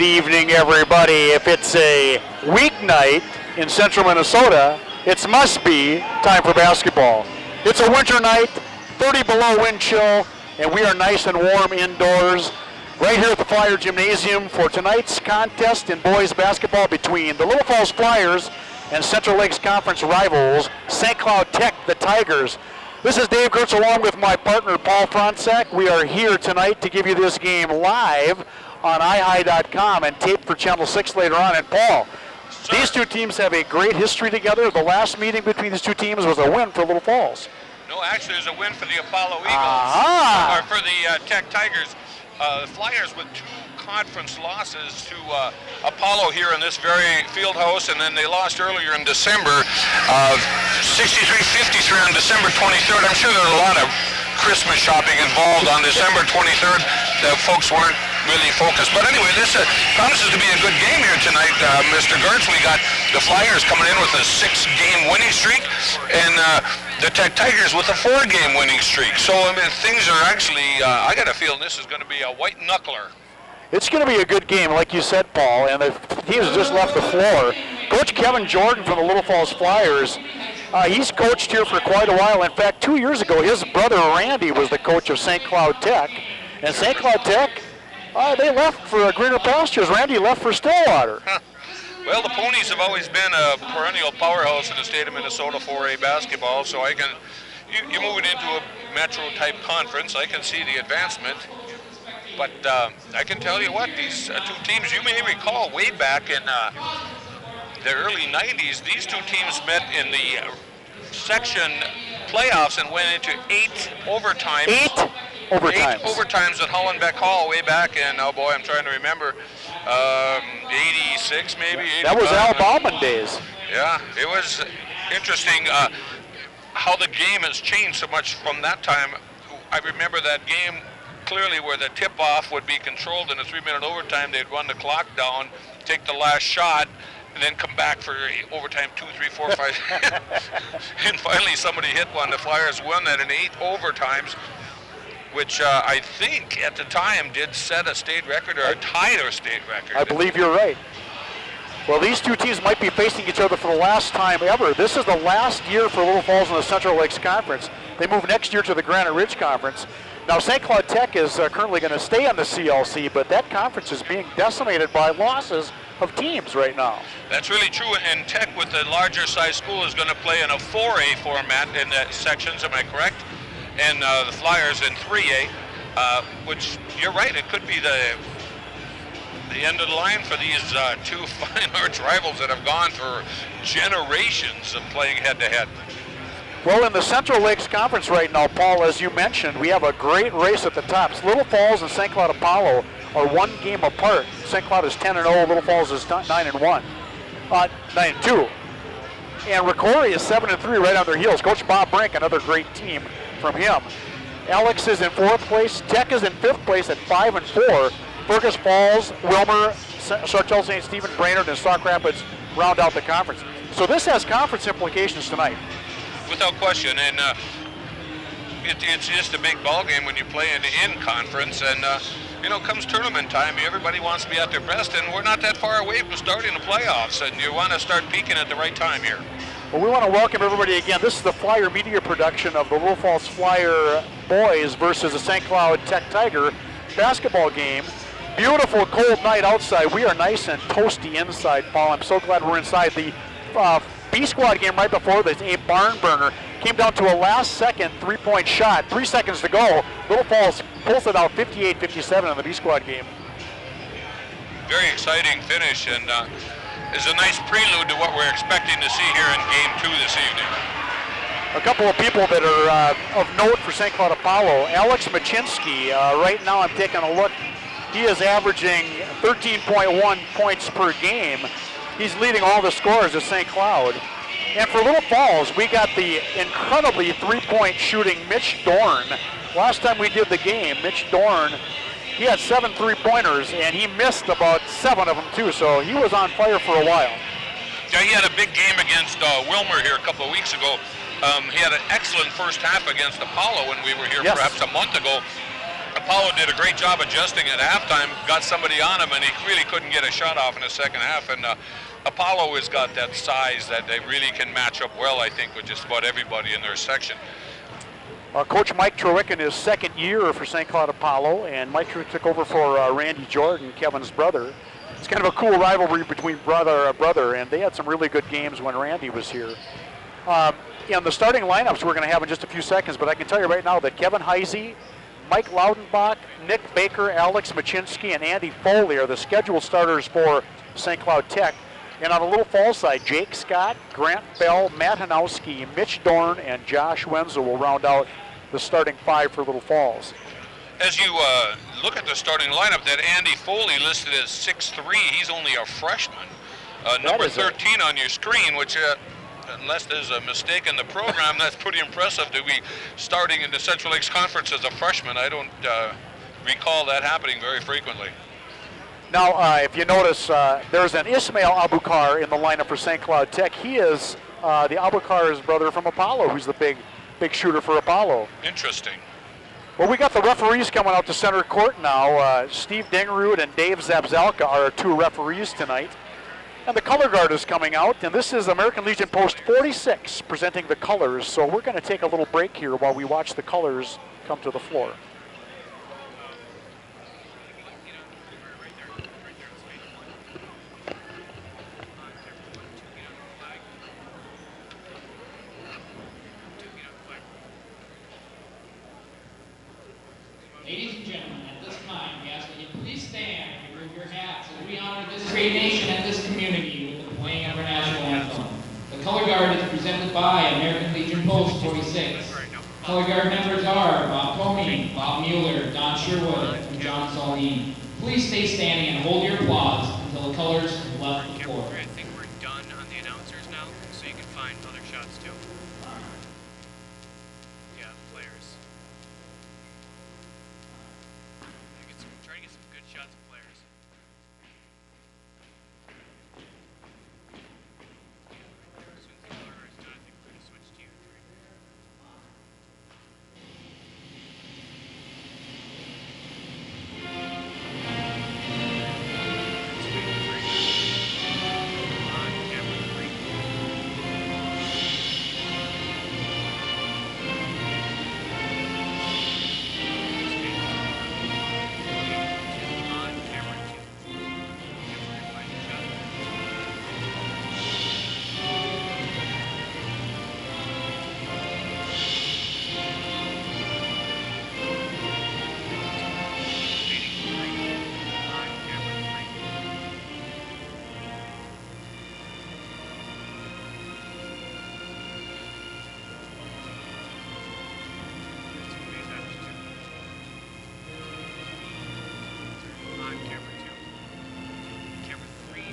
Good evening, everybody. If it's a weeknight in central Minnesota, it must be time for basketball. It's a winter night, 30 below wind chill, and we are nice and warm indoors right here at the Flyer Gymnasium for tonight's contest in boys basketball between the Little Falls Flyers and Central Lakes Conference rivals, St. Cloud Tech, the Tigers. This is Dave Gertz along with my partner Paul Fronczak. We are here tonight to give you this game live on ihigh.com and taped for Channel 6 later on. And Paul, these two teams have a great history together. The last meeting between these two teams was a win for Little Falls. No, actually it was a win for the Apollo Eagles, or for the Tech Tigers. The Flyers with two conference losses to Apollo here in this very field house, and then they lost earlier in December, 63-53 on December 23rd. I'm sure there are a lot of Christmas shopping involved on December 23rd. The folks weren't really focused. But anyway, this promises to be a good game here tonight, Mr. Gertz. We got the Flyers coming in with a 6-game winning streak, and the Tech Tigers with a 4-game winning streak. So, I mean, things are actually, I got a feeling this is going to be a white knuckler. It's going to be a good game, like you said, Paul, and the teams just left the floor. Coach Kevin Jordan from the Little Falls Flyers, he's coached here for quite a while. In fact, 2 years ago, his brother Randy was the coach of St. Cloud Tech. And St. Cloud Tech, they left for greener pastures. Randy left for Stillwater. Huh. Well, the Ponies have always been a perennial powerhouse in the state of Minnesota 4A basketball, so I can, you move it into a metro-type conference, I can see the advancement. But I can tell you what, these two teams, you may recall way back in the early 90s, these two teams met in the section playoffs and went into 8 overtimes. 8 overtimes at Hollenbeck Hall way back in, oh boy, I'm trying to remember, 86 maybe? That was Al Bauman days. Yeah, it was interesting how the game has changed so much from that time. I remember that game clearly where the tip-off would be controlled in a 3-minute overtime. They'd run the clock down, take the last shot, and then come back for overtime 2, 3, 4, 5. And finally somebody hit one. The Flyers won that in 8 overtimes, which I think at the time did set a state record or tied a state record. I believe you're right. Well, these two teams might be facing each other for the last time ever. This is the last year for Little Falls in the Central Lakes Conference. They move next year to the Granite Ridge Conference. Now, St. Cloud Tech is currently going to stay on the CLC, but that conference is being decimated by losses of teams right now. That's really true, and Tech with the larger size school is going to play in a 4A format in the sections, am I correct? And the Flyers in 3A, which you're right, it could be the end of the line for these two fine arch rivals that have gone for generations of playing head-to-head. Well, in the Central Lakes Conference right now, Paul, as you mentioned, we have a great race at the top. Little Falls and St. Cloud Apollo are 1 game apart. St. Cloud is 10-0, Little Falls is 9-1, 9-2. And Ricori is 7-3 right on their heels. Coach Bob Brink, another great team from him. Alex is in 4th place. Tech is in 5th place at 5-4. Fergus Falls, Wilmer, Sartell St. Stephen, Brainerd, and Sauk Rapids round out the conference. So this has conference implications tonight. Without question, and it's just a big ball game when you play in conference, and you know, comes tournament time, everybody wants to be at their best, and we're not that far away from starting the playoffs, and you want to start peaking at the right time here. Well, we want to welcome everybody again. This is the Flyer Media production of the Little Falls Flyer boys versus the St. Cloud Tech Tiger basketball game. Beautiful cold night outside. We are nice and toasty inside, Paul. I'm so glad we're inside. The B squad game right before this, a barn burner, came down to a last-second 3-point shot. 3 seconds to go. Little Falls pulls it out 58-57 in the B squad game. Very exciting finish, and is a nice prelude to what we're expecting to see here in Game 2 this evening. A couple of people that are of note for St. Cloud Apollo. Alex Machinsky, right now I'm taking a look. He is averaging 13.1 points per game. He's leading all the scorers at St. Cloud. And for Little Falls, we got the incredibly 3-point shooting Mitch Dorn. Last time we did the game, Mitch Dorn, he had 7 3-pointers, and he missed about 7 of them too, so he was on fire for a while. Yeah, he had a big game against Wilmer here a couple of weeks ago. He had an excellent first half against Apollo when we were here perhaps a month ago. Apollo did a great job adjusting at halftime, got somebody on him, and he really couldn't get a shot off in the second half. And Apollo has got that size that they really can match up well, I think, with just about everybody in their section. Coach Mike Trowick in his second year for St. Cloud Apollo, and Mike Trowick took over for Randy Jordan, Kevin's brother. It's kind of a cool rivalry between brother, and they had some really good games when Randy was here. In the starting lineups we're going to have in just a few seconds, but I can tell you right now that Kevin Heisey, Mike Loudenbach, Nick Baker, Alex Machinsky, and Andy Foley are the scheduled starters for St. Cloud Tech. And on the Little Falls side, Jake Scott, Grant Bell, Matt Hanowski, Mitch Dorn, and Josh Wenzel will round out the starting five for Little Falls. As you look at the starting lineup, that Andy Foley listed as 6'3", he's only a freshman. Number 13 on your screen, which unless there's a mistake in the program, that's pretty impressive to be starting in the Central Lakes Conference as a freshman. I don't recall that happening very frequently. Now, if you notice, there's an Ismail Abukar in the lineup for St. Cloud Tech. He is the Abukar's brother from Apollo, who's the big shooter for Apollo. Interesting. Well, we got the referees coming out to center court now. Steve Dingerud and Dave Zabzalka are our two referees tonight. And the color guard is coming out, and this is American Legion Post 46 presenting the colors. So we're going to take a little break here while we watch the colors come to the floor. Ladies and gentlemen, at this time, we ask that you please stand and remove your hats as we honor this great nation and this community with the playing of our national anthem. The color guard is presented by American Legion Post 46. Color guard members are Bob Comey, Bob Mueller, Don Sherwood, and John Saline. Please stay standing and hold your applause until the colors have left the court. I think we're done on the announcers now, so you can find other shots too. Yeah, players. Try to get some good shots of players. As soon as the color is done, I think we're going to switch to you three. On camera three. On camera two. Find a shot. Fading three. On camera three. That's phase average two. On camera two. Camera three.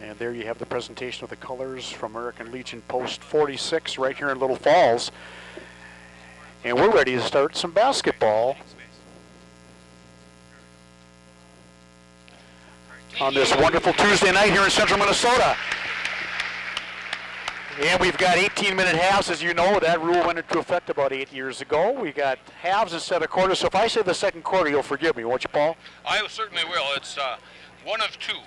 And there you have the presentation of the colors from American Legion Post 46 right here in Little Falls. And we're ready to start some basketball on this wonderful Tuesday night here in central Minnesota. And we've got 18-minute halves, as you know. That rule went into effect about 8 years ago. We got halves instead of quarters. So if I say the second quarter, you'll forgive me, won't you, Paul? I certainly will. It's one of two.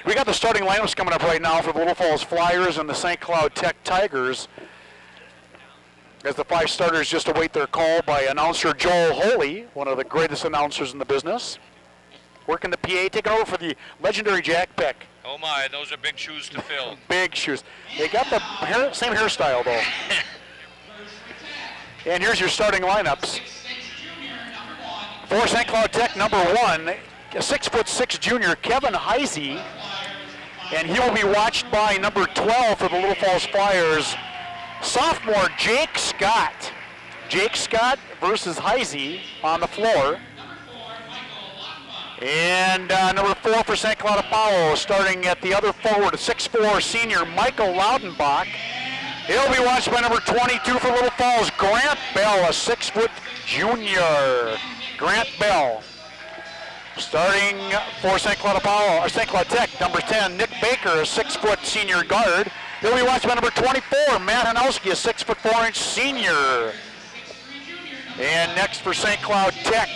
We got the starting lineups coming up right now for the Little Falls Flyers and the St. Cloud Tech Tigers, as the five starters just await their call by announcer Joel Holy, one of the greatest announcers in the business. Working the PA, taking over for the legendary Jack Peck. Oh my, those are big shoes to fill. Big shoes. They got the same hairstyle, though. And here's your starting lineups. 6'6" junior, number 1. For St. Cloud Tech, number 1, a 6'6" junior, Kevin Heisey. And he will be watched by number 12 for the Little Falls Flyers, sophomore Jake Scott. Jake Scott versus Heisey on the floor. And number 4 for St. Cloud Apollo, starting at the other forward, 6'4" senior Michael Loudenbach. He'll be watched by number 22 for Little Falls, Grant Bell, a 6' junior. Grant Bell. Starting for St. Cloud Apollo, or St. Cloud Tech, number 10, Nick Baker, a 6' senior guard. He'll be watched by number 24, Matt Hanowski, a 6'4" senior. And next for St. Cloud Tech,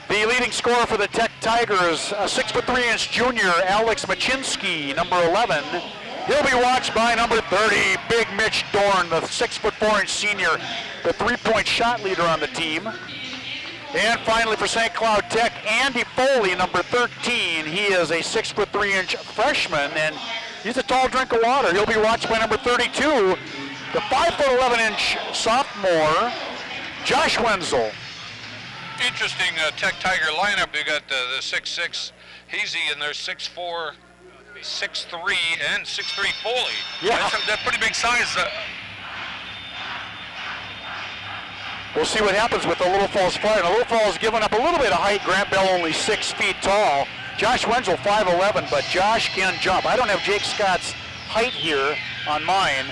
the leading scorer for the Tech Tigers, a 6'3" junior, Alex Machinsky, number 11. He'll be watched by number 30, Big Mitch Dorn, the 6'4" senior, the three-point shot leader on the team. And finally for St. Cloud Tech, Andy Foley, number 13. He is a 6'3" freshman, and he's a tall drink of water. He'll be watched by number 32, the 5'11" sophomore, Josh Wenzel. Interesting Tech Tiger lineup. They got the 6'6" Hazy and their 6'4", 6'3", and 6'3" Foley. Yeah. That's pretty big size. We'll see what happens with the Little Falls Fire. The Little Falls giving up a little bit of height. Grant Bell only 6 feet tall. Josh Wenzel 5'11", but Josh can jump. I don't have Jake Scott's height here on mine.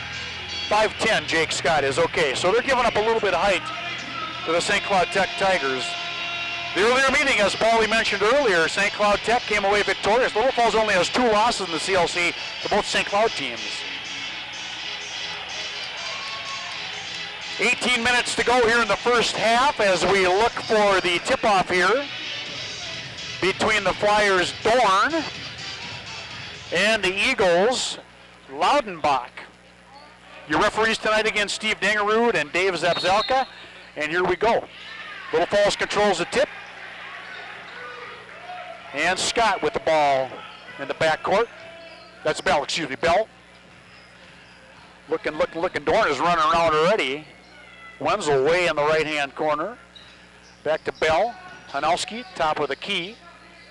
5'10" Jake Scott is okay. So they're giving up a little bit of height to the St. Cloud Tech Tigers. The earlier meeting, as Paulie mentioned earlier, St. Cloud Tech came away victorious. Little Falls only has 2 losses in the CLC to both St. Cloud teams. 18 minutes to go here in the first half as we look for the tip-off here between the Flyers' Dorn and the Eagles' Loudenbach. Your referees tonight again, Steve Dangerud and Dave Zabzalka. And here we go. Little Falls controls the tip. And Scott with the ball in the backcourt. That's Bell, excuse me, Bell. Looking. Dorn is running around already. Wenzel way in the right-hand corner. Back to Bell. Hanowski, top of the key.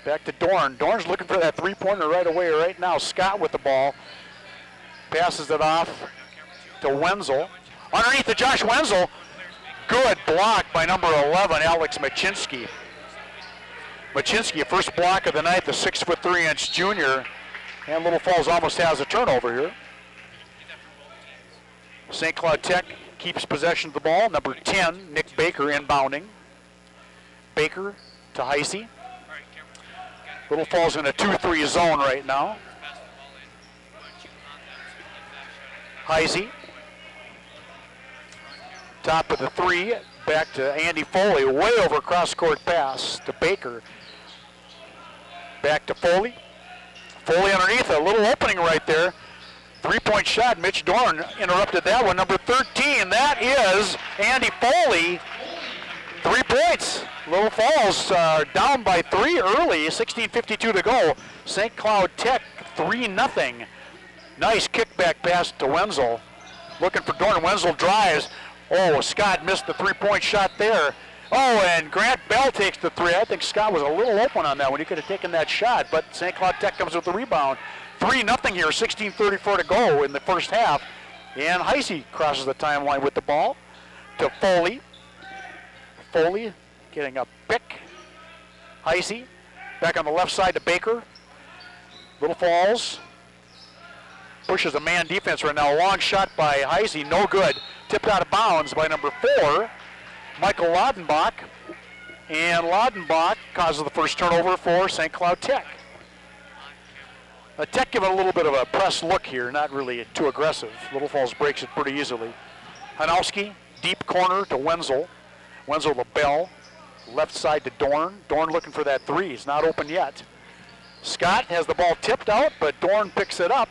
Back to Dorn. Dorn's looking for that three-pointer right away right now. Scott with the ball. Passes it off to Wenzel. Underneath to Josh Wenzel. Good block by number 11, Alex Machinsky. Machinsky, first block of the night, the 6'3" junior. And Little Falls almost has a turnover here. St. Cloud Tech keeps possession of the ball. Number 10, Nick Baker inbounding. Baker to Heisey. Little Falls in a 2-3 zone right now. Heisey. Top of the 3, back to Andy Foley, way over cross-court pass to Baker. Back to Foley. Foley underneath, a little opening right there. Three-point shot, Mitch Dorn interrupted that one. Number 13, that is Andy Foley. 3 points. Little Falls down by 3 early, 16:52 to go. St. Cloud Tech 3-0. Nice kickback pass to Wenzel. Looking for Dorn, Wenzel drives. Oh, Scott missed the three-point shot there. Oh, and Grant Bell takes the 3. I think Scott was a little open on that one. He could have taken that shot, but St. Cloud Tech comes with the rebound. 3-0 here, 16:34 to go in the first half. And Heisey crosses the timeline with the ball to Foley. Foley getting a pick. Heisey back on the left side to Baker. Little Falls pushes a man defense right now. Long shot by Heisey, no good. Tipped out of bounds by number 4, Michael Loudenbach. And Loudenbach causes the first turnover for St. Cloud Tech. Tech giving a little bit of a press look here, not really too aggressive. Little Falls breaks it pretty easily. Hanowski, deep corner to Wenzel. Wenzel to Bell, left side to Dorn. Dorn looking for that 3, he's not open yet. Scott has the ball tipped out, but Dorn picks it up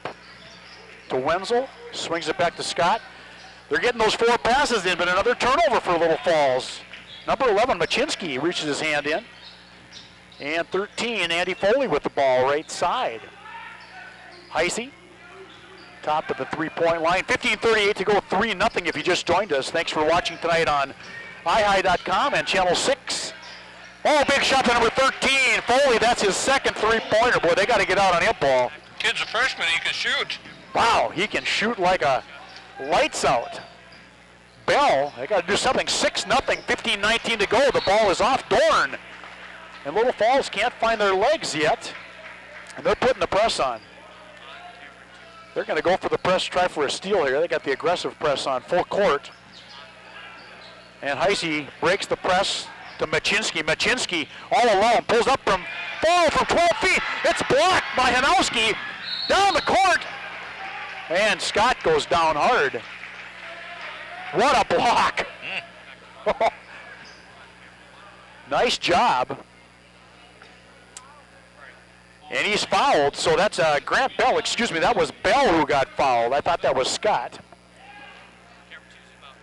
to Wenzel, swings it back to Scott. They're getting those 4 passes in, but another turnover for Little Falls. Number 11, Machinsky, reaches his hand in. And 13, Andy Foley with the ball right side. Heisey top of the three-point line. 15:38 to go, 3-0 if you just joined us. Thanks for watching tonight on iHigh.com and Channel 6. Oh, big shot to number 13, Foley. That's his second three-pointer. Boy, they got to get out on him, Paul. Kid's a freshman, he can shoot. Wow, he can shoot like a lights out. Bell, they got to do something. 6-0, 15:19 to go. The ball is off Dorn. And Little Falls can't find their legs yet. And they're putting the press on. They're going to go for the press, try for a steal here. They got the aggressive press on full court. And Heisey breaks the press to Machinsky. Machinsky all alone, pulls up from 12 feet. It's blocked by Hanowski down the court. And Scott goes down hard. What a block. Nice job. And he's fouled, so that's Grant Bell. Excuse me, that was Bell who got fouled. I thought that was Scott.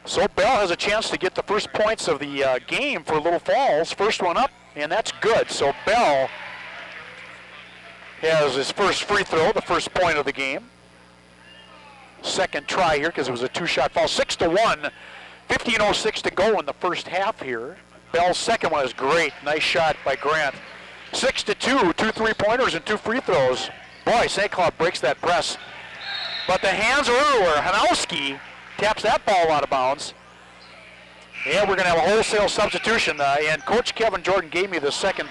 So Bell has a chance to get the first points of the game for Little Falls. First one up, and that's good. So Bell has his first free throw, the first point of the game. Second try here because it was a two-shot foul. 6-1, 15:06 to go in the first half here. Bell's second one is great. Nice shot by Grant. 6-2, 2 3-pointers and 2 free throws. Boy, St. Cloud breaks that press. But the hands are everywhere. Hanowski taps that ball out of bounds. And we're going to have a wholesale substitution. And Coach Kevin Jordan gave me the second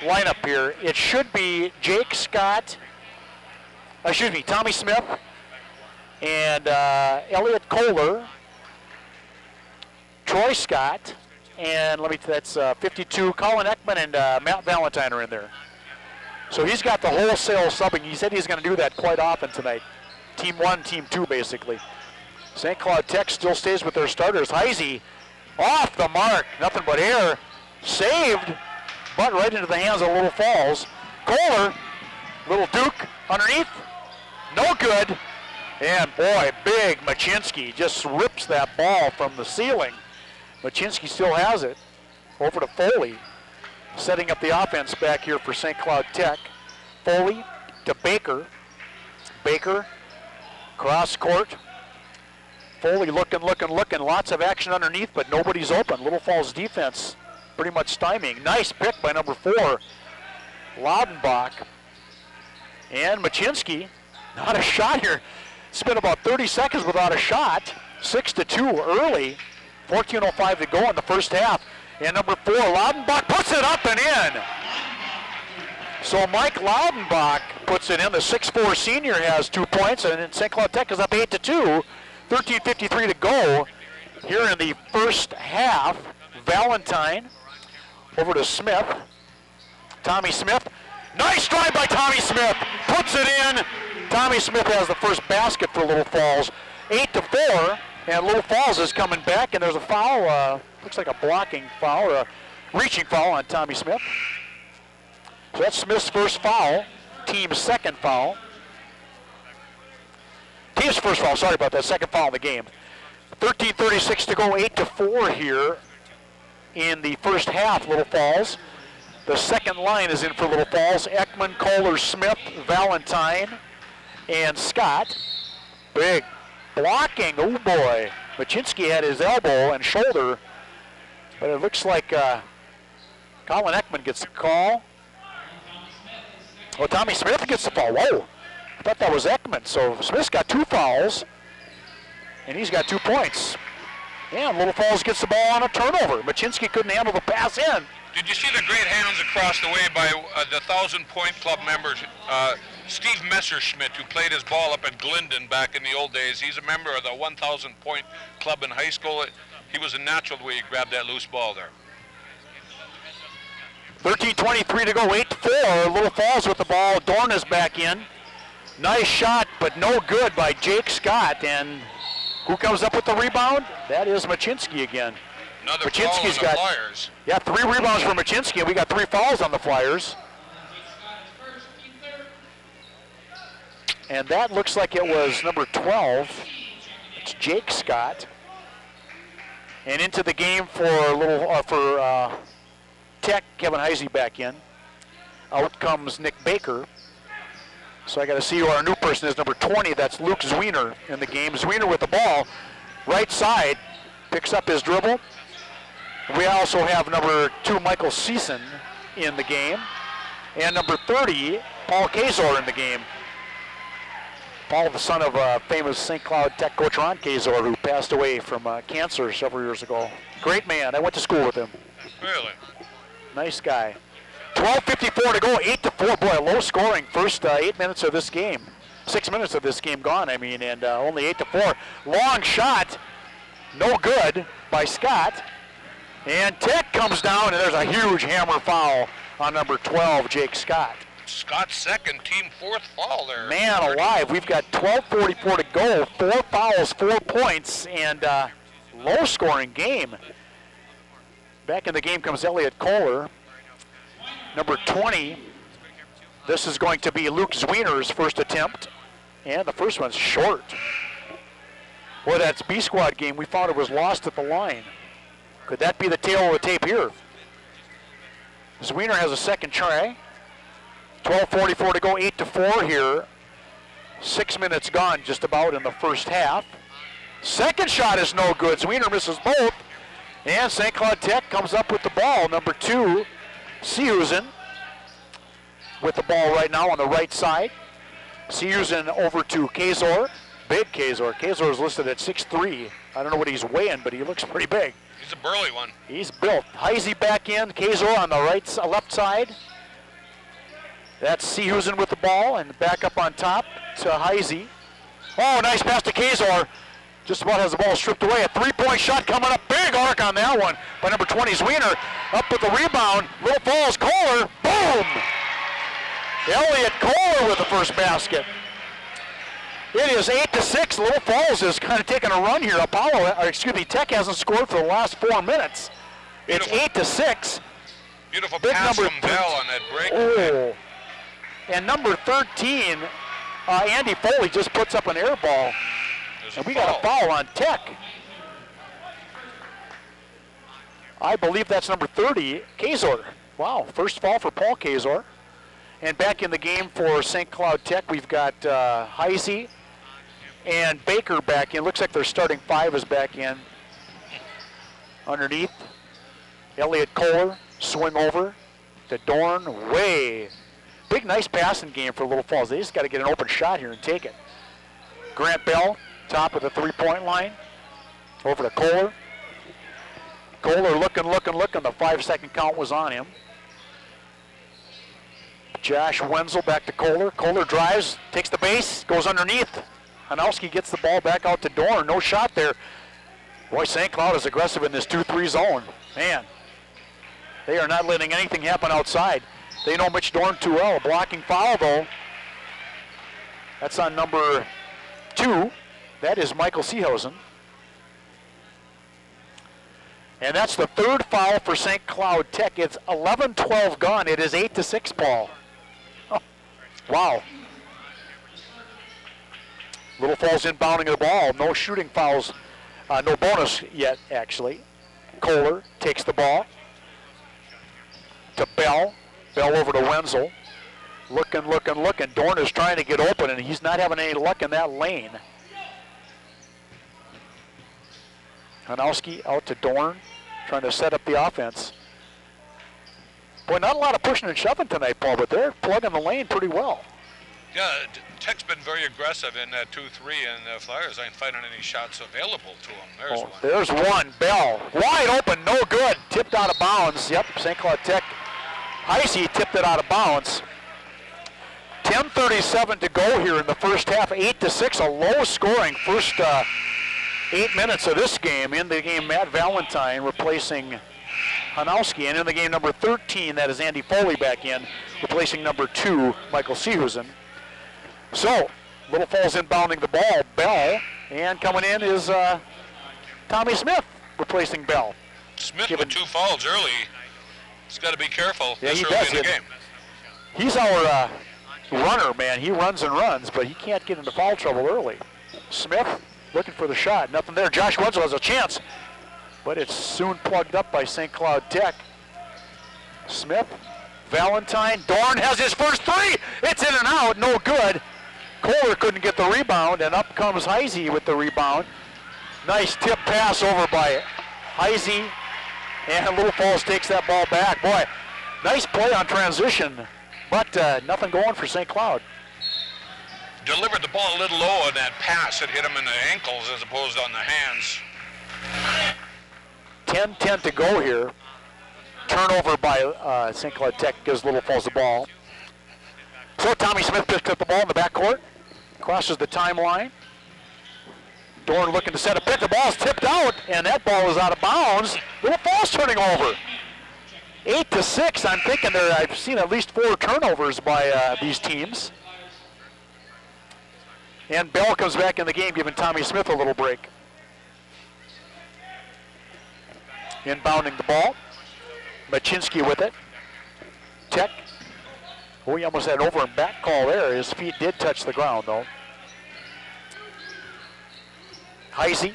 lineup here. It should be Jake Scott, Tommy Smith, and Elliot Kohler, Troy Scott, and that's 52. Colin Ekman and Matt Valentine are in there. So he's got the wholesale subbing. He said he's going to do that quite often tonight. Team 1, Team 2, basically. St. Cloud Tech still stays with their starters. Heisey off the mark. Nothing but air. Saved, but right into the hands of Little Falls. Kohler, Little Duke underneath. No good. And boy, big Machinsky just rips that ball from the ceiling. Machinsky still has it. Over to Foley, setting up the offense back here for St. Cloud Tech. Foley to Baker. Baker, cross court. Foley looking. Lots of action underneath, but nobody's open. Little Falls defense pretty much stymieing. Nice pick by number 4, Laudenbach. And Machinsky, not a shot here. Spent about 30 seconds without a shot. 6-2 early. 14:05 to go in the first half. And number 4, Laudenbach, puts it up and in. So Mike Laudenbach puts it in. The 6'4 senior has 2 points, and St. Cloud Tech is up 8-2. 13:53 to go here in the first half. Valentine over to Smith. Tommy Smith. Nice drive by Tommy Smith. Puts it in. Tommy Smith has the first basket for Little Falls. 8-4. And Little Falls is coming back, and there's a foul, looks like a blocking foul, or a reaching foul on Tommy Smith. So that's Smith's first foul, team's second foul. Team's first foul, sorry about that, second foul in the game. 13:36 to go, 8-4 here in the first half, Little Falls. The second line is in for Little Falls. Ekman, Kohler, Smith, Valentine, and Scott. Big blocking, oh boy. Machinsky had his elbow and shoulder, but it looks like Colin Ekman gets the call. Oh, Tommy Smith gets the foul. Whoa, I thought that was Ekman. So Smith's got 2 fouls, and he's got 2 points. And Little Falls gets the ball on a turnover. Machinsky couldn't handle the pass in. Did you see the great hands across the way by the 1,000-point club members? Steve Messerschmidt, who played his ball up at Glendon back in the old days. He's a member of the 1,000-point club in high school. He was a natural the way he grabbed that loose ball there. 13:23 to go, 8-4. Little Falls with the ball. Dorn is back in. Nice shot, but no good by Jake Scott. And who comes up with the rebound? That is Machinsky again. Another foul on the Flyers. Yeah, 3 rebounds for Machinsky, and we got 3 fouls on the Flyers. And that looks like it was number 12. It's Jake Scott. And into the game for Tech, Kevin Heisey back in. Out comes Nick Baker. So I got to see who our new person is, number 20. That's Luke Zwiener in the game. Zwiener with the ball, right side, picks up his dribble. We also have number 2, Michael Season, in the game. And number 30, Paul Kazor in the game. Paul, the son of famous St. Cloud Tech coach Ron Kazor, who passed away from cancer several years ago. Great man. I went to school with him. Really? Nice guy. 12:54 to go, 8-4. Boy, low scoring first 8 minutes of this game. 6 minutes of this game gone, I mean, and only 8-4. Long shot, no good by Scott. And Tech comes down, and there's a huge hammer foul on number 12, Jake Scott. Scott's second, team fourth foul there. Man alive, we've got 12:44 to go, 4 fouls, 4 points, and low scoring game. Back in the game comes Elliot Kohler, number 20. This is going to be Luke Zwiener's first attempt, and the first one's short. Boy, that's B-squad game. We found it was lost at the line. Could that be the tail of the tape here? Zwiener has a second try. 12:44 to go, 8-4 here. 6 minutes gone just about in the first half. Second shot is no good. Zwiener misses both. And St. Cloud Tech comes up with the ball. Number 2, Sehusen with the ball right now on the right side. Sehusen over to Kazor. Big Kazor. Kazor is listed at 6'3". I don't know what he's weighing, but he looks pretty big. He's a burly one. He's built. Heisey back in. Kazor on the left side. That's Sehusen with the ball, and back up on top to Heisey. Oh, nice pass to Kazor. Just about has the ball stripped away. A three-point shot coming up. Big arc on that one by number 20, Zwiener. Up with the rebound. Little Falls, Kohler. Boom! Elliot Kohler with the first basket. It is 8-6. Little Falls is kind of taking a run here. Tech hasn't scored for the last 4 minutes. It's 8-6. Beautiful Big pass number from Bell on that break. Oh. And number 13, Andy Foley just puts up an air ball. And we got a foul on Tech. I believe that's number 30, Kazor. Wow, first foul for Paul Kazor. And back in the game for St. Cloud Tech, we've got Heisey and Baker back in. Looks like their starting 5 is back in. Underneath, Elliot Kohler, swing over to Dorn, way. Big, nice passing game for Little Falls. They just got to get an open shot here and take it. Grant Bell, top of the three-point line. Over to Kohler. Kohler looking. The 5-second count was on him. Josh Wenzel back to Kohler. Kohler drives, takes the base, goes underneath. Hanowski gets the ball back out to Dorn. No shot there. Boy, St. Cloud is aggressive in this 2-3 zone. Man, they are not letting anything happen outside. They know Mitch Dorn too well. Blocking foul, though. That's on number 2. That is Michael Seehausen. And that's the 3rd foul for St. Cloud Tech. It's 11-12 gone. It is 8-6, Paul. Oh, wow. Little Falls inbounding the ball. No shooting fouls. No bonus yet, actually. Kohler takes the ball to Bell. Bell over to Wenzel. Looking. Dorn is trying to get open, and he's not having any luck in that lane. Hanowski out to Dorn, trying to set up the offense. Boy, not a lot of pushing and shoving tonight, Paul, but they're plugging the lane pretty well. Yeah, Tech's been very aggressive in that 2-3, and the Flyers ain't finding any shots available to them. There's one. There's one. Bell, wide open, no good. Tipped out of bounds. Yep, St. Cloud Tech. Heisey tipped it out of bounds. 10:37 to go here in the first half. 8-6, a low scoring first 8 minutes of this game. In the game, Matt Valentine replacing Hanowski. And in the game, number 13, that is Andy Foley back in, replacing number 2, Michael Sehusen. So, Little Falls inbounding the ball, Bell, and coming in is Tommy Smith replacing Bell. Smith with 2 fouls early. He's got to be careful this early in the game. He's our runner, man. He runs and runs, but he can't get into foul trouble early. Smith looking for the shot. Nothing there. Josh Wenzel has a chance, but it's soon plugged up by St. Cloud Tech. Smith Valentine, Dorn has his first three. It's in and out, no good. Kohler couldn't get the rebound, and up comes Heisey with the rebound. Nice tip pass over by Heisey, and Little Falls takes that ball back. Boy, nice play on transition, but nothing going for St. Cloud. Delivered the ball a little low on that pass. It hit him in the ankles as opposed to on the hands. 10-10 to go here. Turnover by St. Cloud Tech gives Little Falls the ball. So Tommy Smith picks up the ball in the backcourt, crosses the timeline. Dorn looking to set a pick. The ball's tipped out, and that ball is out of bounds. Little Falls turning over. 8-6. I'm thinking I've seen at least 4 turnovers by these teams. And Bell comes back in the game, giving Tommy Smith a little break. Inbounding the ball. Machinsky with it. Tech. Oh, he almost had an over and back call there. His feet did touch the ground, though. Heisey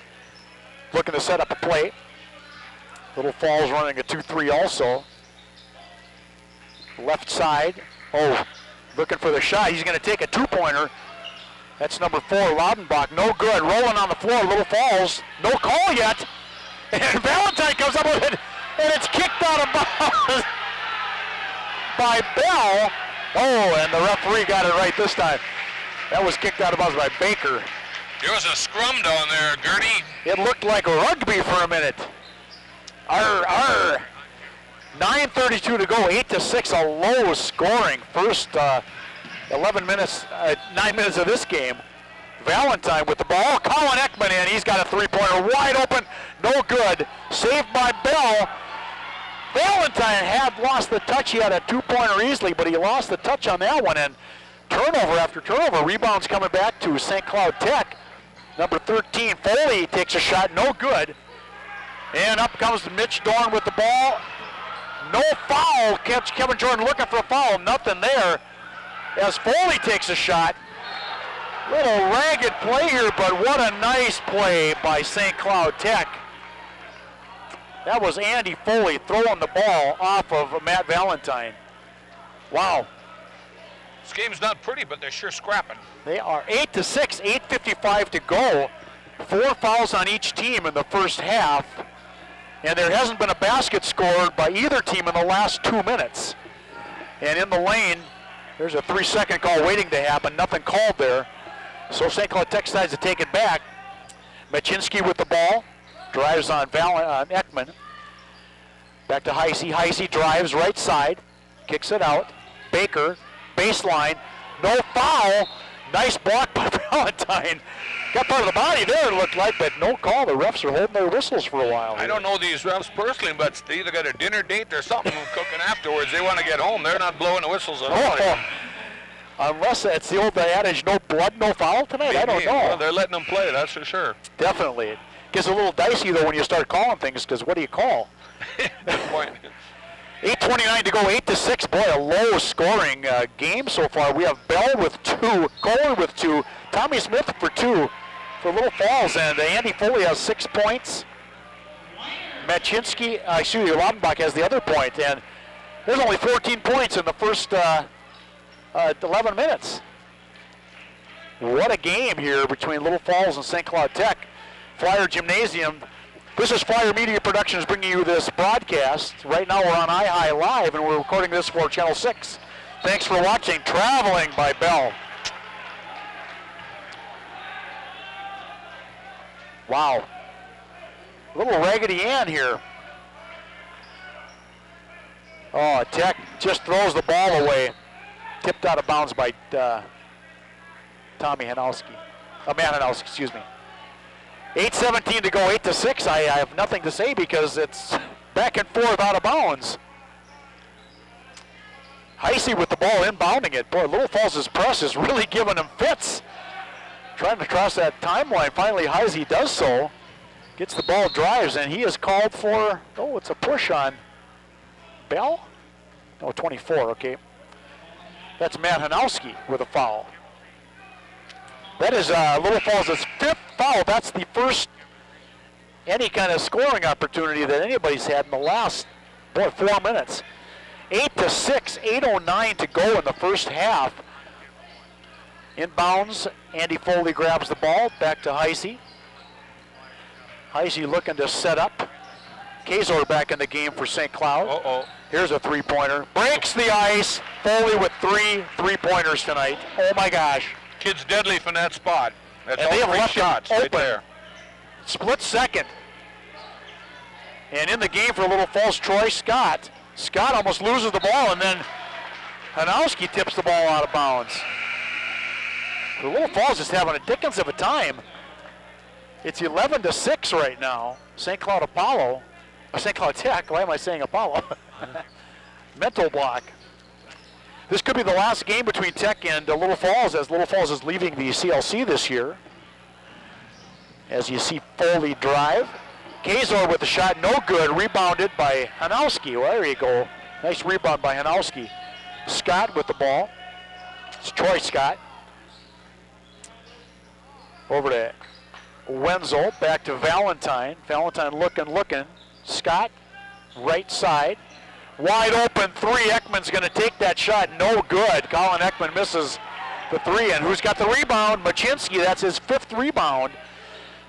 looking to set up a play. Little Falls running a 2-3 also. Left side. Oh, looking for the shot. He's going to take a two-pointer. That's number 4, Laudenbach. No good. Rolling on the floor. Little Falls. No call yet. And Valentine comes up with it, and it's kicked out of bounds by Bell. Oh, and the referee got it right this time. That was kicked out of bounds by Baker. There was a scrum down there, Gertie. It looked like rugby for a minute. 9:32 to go, 8-6, a low scoring first 9 minutes of this game. Valentine with the ball, Colin Ekman in, he's got a three-pointer wide open, no good, saved by Bell. Valentine had lost the touch, he had a two-pointer easily, but he lost the touch on that one, and turnover after turnover, rebounds coming back to St. Cloud Tech. Number 13, Foley takes a shot, no good. And up comes Mitch Dorn with the ball. No foul, Kevin Jordan looking for a foul, nothing there. As Foley takes a shot. Little ragged play here, but what a nice play by St. Cloud Tech. That was Andy Foley throwing the ball off of Matt Valentine. Wow. This game's not pretty, but they're sure scrapping. They are 8-6, 8:55 to go. 4 fouls on each team in the first half. And there hasn't been a basket scored by either team in the last 2 minutes. And in the lane, there's a 3-second call waiting to happen. Nothing called there. So St. Cloud Tech decides to take it back. Machinsky with the ball. Drives on Ekman. Back to Heisey. Heisey drives right side. Kicks it out. Baker. Baseline. No foul. Nice block by Valentine. Got part of the body there, it looked like, but no call. The refs are holding their whistles for a while. I don't know these refs personally, but they either got a dinner date or something cooking afterwards. They want to get home. They're not blowing the whistles at all. Unless it's the old adage, no blood, no foul tonight. Maybe. I don't know. Well, they're letting them play, that's for sure. Definitely. It gets a little dicey, though, when you start calling things, because what do you call? Good point. 8:29 to go, 8-6. Boy, a low-scoring game so far. We have Bell with 2, Kohler with 2, Tommy Smith for 2 for Little Falls, and Andy Foley has 6 points. Laudenbach has the other point, and there's only 14 points in the first 11 minutes. What a game here between Little Falls and St. Cloud Tech. Flyer Gymnasium. This is Flyer Media Productions bringing you this broadcast. Right now we're on iHigh Live, and we're recording this for Channel 6. Thanks for watching. Traveling by Bell. Wow. A little Raggedy Ann here. Oh, Tech just throws the ball away. Tipped out of bounds by Matt Hanowski, excuse me. 8:17 to go, 8-6. I have nothing to say because it's back and forth out of bounds. Heisey with the ball inbounding it. Boy, Little Falls' press is really giving him fits. Trying to cross that timeline. Finally, Heisey does so. Gets the ball, drives, and he is called for, it's a push on Bell? No, 24, okay. That's Matt Hanowski with a foul. That is Little Falls' 5th foul. That's the first any kind of scoring opportunity that anybody's had in the last, 4 minutes. 8-6, 8:09 to go in the first half. Inbounds, Andy Foley grabs the ball, back to Heisey. Heisey looking to set up. Kazor back in the game for St. Cloud. Uh-oh. Here's a three-pointer. Breaks the ice. Foley with 3 3-pointers tonight. Oh my gosh. Kid's deadly from that spot. That's And they all have 3 left him shots right open. there. Split second. And in the game for Little Falls, Troy Scott. Scott almost loses the ball, and then Hanowski tips the ball out of bounds. The Little Falls is having a dickens of a time. It's 11-6 right now. St. Cloud Apollo, or St. Cloud Tech, why am I saying Apollo? Mental block. This could be the last game between Tech and Little Falls, as Little Falls is leaving the CLC this year. As you see Foley drive. Kazor with the shot, no good, rebounded by Hanowski. Well, there you go. Nice rebound by Hanowski. Scott with the ball. It's Troy Scott. Over to Wenzel, back to Valentine. Valentine looking. Scott, right side. Wide open 3, Ekman's gonna take that shot, no good. Colin Ekman misses the 3, and who's got the rebound? Machinsky, that's his 5th rebound.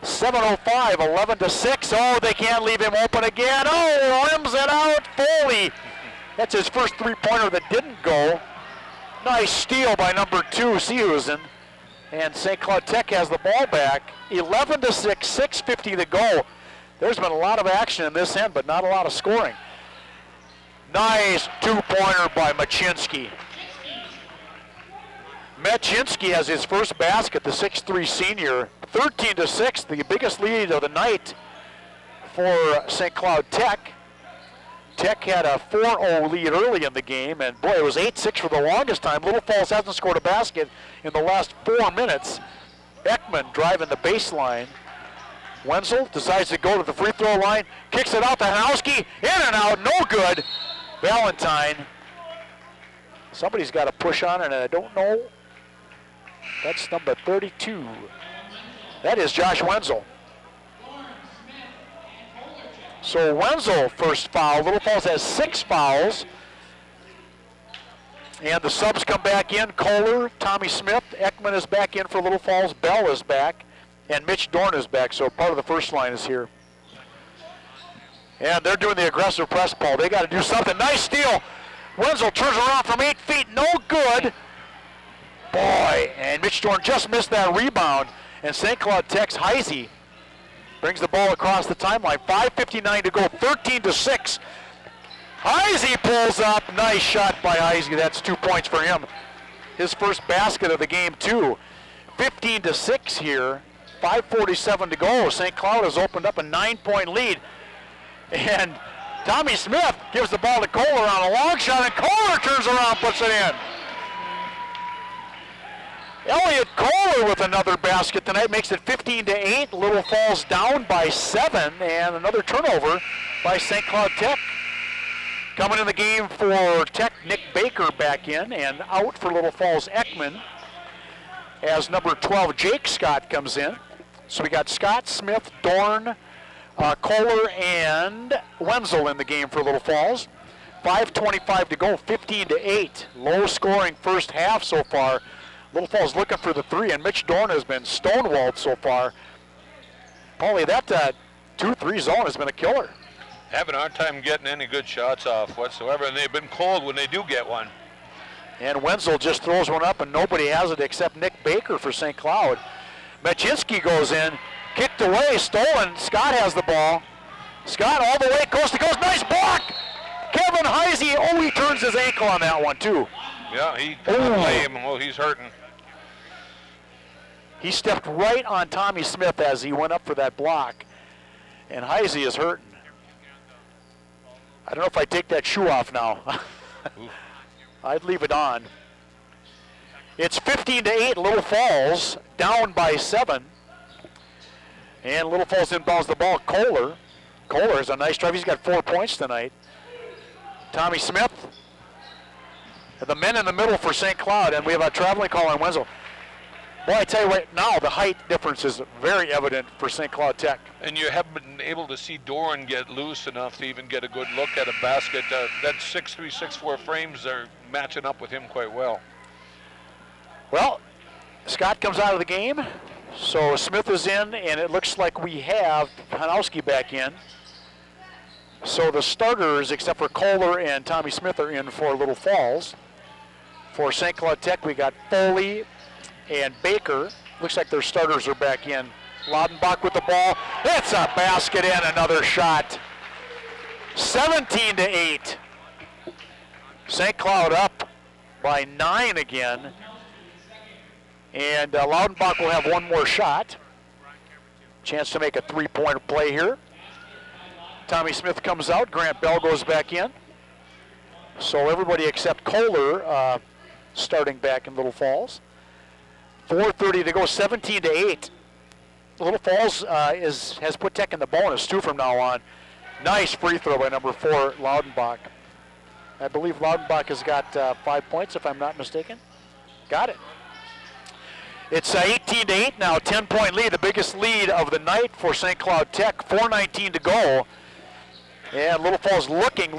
7:05, 11-6. Oh, they can't leave him open again. Oh, rims it out, Foley. That's his first 3-pointer that didn't go. Nice steal by number 2, Sehusen. And St. Cloud Tech has the ball back. 11-6, 6:50 to go. There's been a lot of action in this end, but not a lot of scoring. Nice 2-pointer by Machinsky. Machinsky has his first basket, the 6'3 senior. 13-6, the biggest lead of the night for St. Cloud Tech. Tech had a 4-0 lead early in the game, and boy, it was 8-6 for the longest time. Little Falls hasn't scored a basket in the last 4 minutes. Ekman driving the baseline. Wenzel decides to go to the free throw line, kicks it out to Hanowski, in and out, no good. Valentine. Somebody's got to push on it, and I don't know. That's number 32. That is Josh Wenzel. So Wenzel first foul. Little Falls has 6 fouls. And the subs come back in. Kohler, Tommy Smith, Ekman is back in for Little Falls. Bell is back. And Mitch Dorn is back. So part of the first line is here. And they're doing the aggressive press, Paul. They got to do something. Nice steal. Wenzel turns around from 8 feet. No good. Boy, and Mitch Dorn just missed that rebound. And St. Cloud Tech's Heisey brings the ball across the timeline. 5:59 to go, 13-6. Heisey pulls up. Nice shot by Heisey. That's 2 points for him. His first basket of the game, too. 15-6 here. 5:47 to go. St. Cloud has opened up a 9-point lead. And Tommy Smith gives the ball to Kohler on a long shot, and Kohler turns around, puts it in. Elliot Kohler with another basket tonight, makes it 15-8. Little Falls down by 7, and another turnover by St. Cloud Tech. Coming in the game for Tech, Nick Baker back in, and out for Little Falls, Ekman, as number 12, Jake Scott, comes in. So we got Scott, Smith, Dorn, Kohler, and Wenzel in the game for Little Falls. 5:25 to go, 15-8. Low scoring first half so far. Little Falls looking for the 3, and Mitch Dorn has been stonewalled so far. Paulie, that 2-3 zone has been a killer. Having a hard time getting any good shots off whatsoever, and they've been cold when they do get one. And Wenzel just throws one up, and nobody has it except Nick Baker for St. Cloud. Machinsky goes in, kicked away, stolen. Scott has the ball. Scott all the way coast to coast. Nice block! Kevin Heisey, oh, he turns his ankle on that one, too. Yeah, he couldn't play him. Oh, he's hurting. He stepped right on Tommy Smith as he went up for that block. And Heisey is hurting. I don't know if I take that shoe off now. I'd leave it on. It's 15-8, Little Falls down by 7. And Little Falls inbounds the ball. Kohler has a nice drive. He's got 4 points tonight. Tommy Smith. The men in the middle for St. Cloud, and we have a traveling call on Wenzel. Well, I tell you right now, the height difference is very evident for St. Cloud Tech. And you haven't been able to see Doran get loose enough to even get a good look at a basket. That 6'3", 6'4" frames are matching up with him quite well. Well, Scott comes out of the game, so Smith is in, and it looks like we have Hanowski back in. So the starters, except for Kohler and Tommy Smith, are in for Little Falls. For St. Cloud Tech, we got Foley and Baker. Looks like their starters are back in. Laudenbach with the ball. It's a basket and another shot. 17-8. St. Cloud up by 9 again. And Laudenbach will have one more shot. Chance to make a three-pointer play here. Tommy Smith comes out. Grant Bell goes back in. So everybody except Kohler starting back in Little Falls. 4:30 to go, 17-8. Little Falls has put Tech in the bonus too from now on. Nice free throw by number 4, Laudenbach. I believe Laudenbach has got 5 points, if I'm not mistaken. Got it. It's 18-8 now, 10-point lead, the biggest lead of the night for St. Cloud Tech. 4:19 to go. And Little Falls looking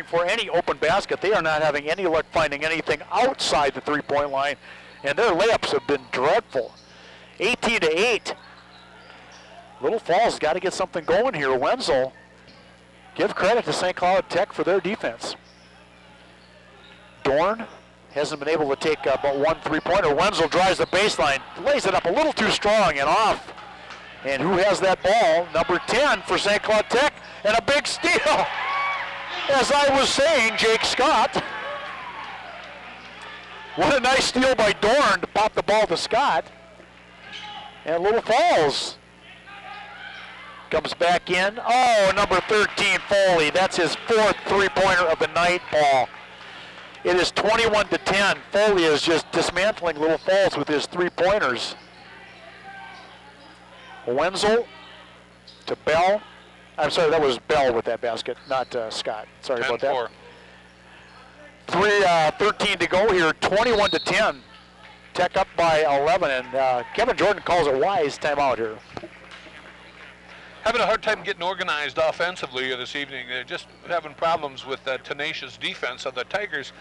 for any open basket. They are not having any luck finding anything outside the three-point line, and their layups have been dreadful. 18-8. Little Falls got to get something going here. Wenzel, give credit to St. Cloud Tech for their defense. Dorn hasn't been able to take but one three-pointer. Wenzel drives the baseline, lays it up a little too strong and off. And who has that ball? Number 10 for St. Cloud Tech, and a big steal. As I was saying, Jake Scott. What a nice steal by Dorn to pop the ball to Scott. And Little Falls comes back in. Oh, number 13, Foley. That's his 4th three-pointer of the night, Paul. It is 21-10. Foley is just dismantling Little Falls with his three-pointers. Wenzel to Bell. I'm sorry, that was Bell with that basket, not Scott. Sorry about that. 13 to go here, 21-10. Tech up by 11, and Kevin Jordan calls a wise timeout here. Having a hard time getting organized offensively this evening. They're just having problems with that tenacious defense of the Tigers.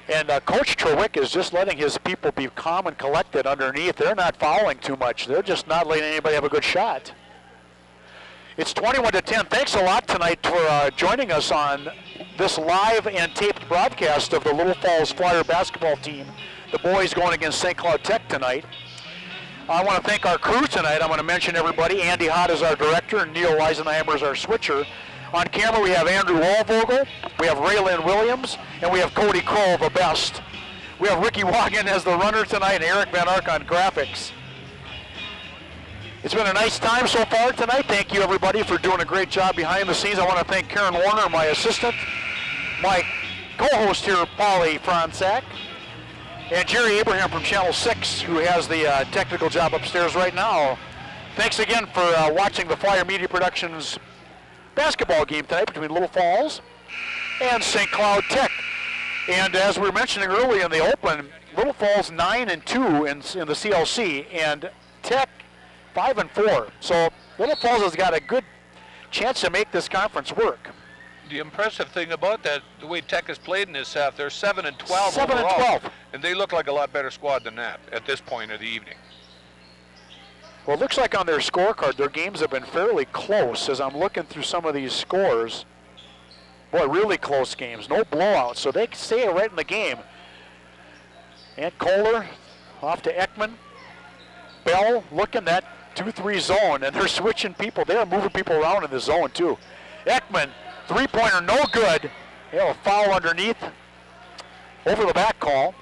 And Coach Trewick is just letting his people be calm and collected underneath. They're not fouling too much. They're just not letting anybody have a good shot. It's 21-10. Thanks a lot tonight for joining us on this live and taped broadcast of the Little Falls Flyer basketball team. The boys going against St. Cloud Tech tonight. I want to thank our crew tonight. I want to mention everybody. Andy Hott is our director, and Neil Weisenheimer is our switcher. On camera, we have Andrew Walvogel, we have Raylyn Williams, and we have Cody Kroll, the best. We have Ricky Wagen as the runner tonight, and Eric Van Ark on graphics. It's been a nice time so far tonight. Thank you, everybody, for doing a great job behind the scenes. I want to thank Karen Warner, my assistant, my co-host here, Paulie Franczak, and Jerry Abraham from Channel 6, who has the technical job upstairs right now. Thanks again for watching the Flyer Media Productions basketball game tonight between Little Falls and St. Cloud Tech. And as we were mentioning earlier in the open, Little Falls 9-2 in the CLC, and Tech 5-4. So Little Falls has got a good chance to make this conference work. The impressive thing about that, the way Tech has played in this half, they're 7-12 7 overall, and 12. and they look like a lot better squad than that at this point of the evening. Well, it looks like on their scorecard, their games have been fairly close as I'm looking through some of these scores. Boy, really close games, no blowouts, so they stay right in the game. And Kohler off to Ekman. Bell looking that 2-3 zone, and they're switching people. They're moving people around in the zone, too. Ekman, three-pointer, no good. They have a foul underneath. Over the back call.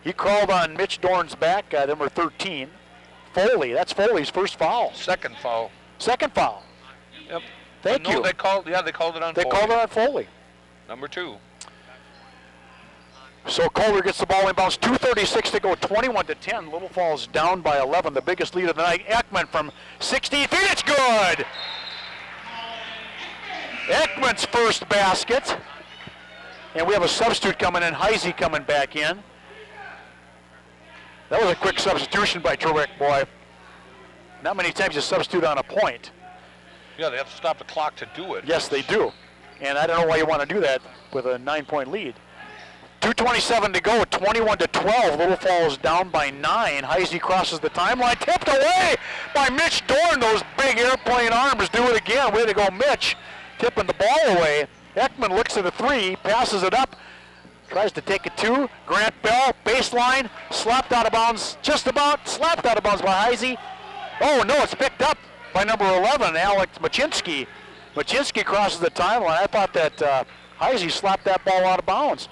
He crawled on Mitch Dorn's back, number 13. Foley, that's Foley's first foul. Second foul. Second foul. Yep. Thank you. They called it on They Foley. called it on Foley. Number 2. So Kohler gets the ball inbounds, 2:36 to go, 21-10. Little Falls down by 11, the biggest lead of the night. Ekman from 16 feet, it's good! Ekman's first basket. And we have a substitute coming in, Heisey coming back in. That was a quick substitution by Truick, boy. Not many times you substitute on a point. Yeah, they have to stop the clock to do it. Yes, they do. And I don't know why you want to do that with a 9-point lead. 2:27 to go, 21-12. Little Falls down by 9. Heisey crosses the timeline, tipped away by Mitch Dorn. Those big airplane arms do it again. Way to go, Mitch, tipping the ball away. Ekman looks at the 3, passes it up, tries to take it 2. Grant Bell, baseline, slapped out of bounds, just about slapped out of bounds by Heisey. Oh no, it's picked up by number 11, Alex Machinsky. Machinsky crosses the timeline. I thought that Heisey slapped that ball out of bounds.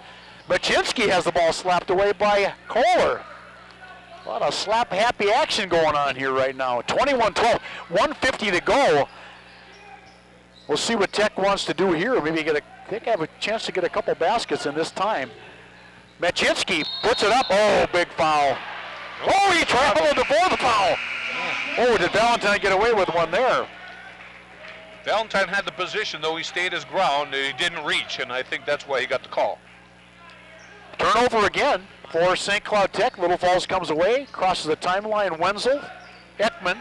Machinsky has the ball slapped away by Kohler. A lot of slap-happy action going on here right now. 21-12, 1:50 to go. We'll see what Tech wants to do here. Maybe they have a chance to get a couple baskets in this time. Machinsky puts it up. Oh, big foul. Oh, he traveled before the foul. Oh, did Valentine get away with one there? Valentine had the position, though he stayed his ground. He didn't reach, and I think that's why he got the call. Turnover again for St. Cloud Tech. Little Falls comes away, crosses the timeline. Wenzel, Ekman.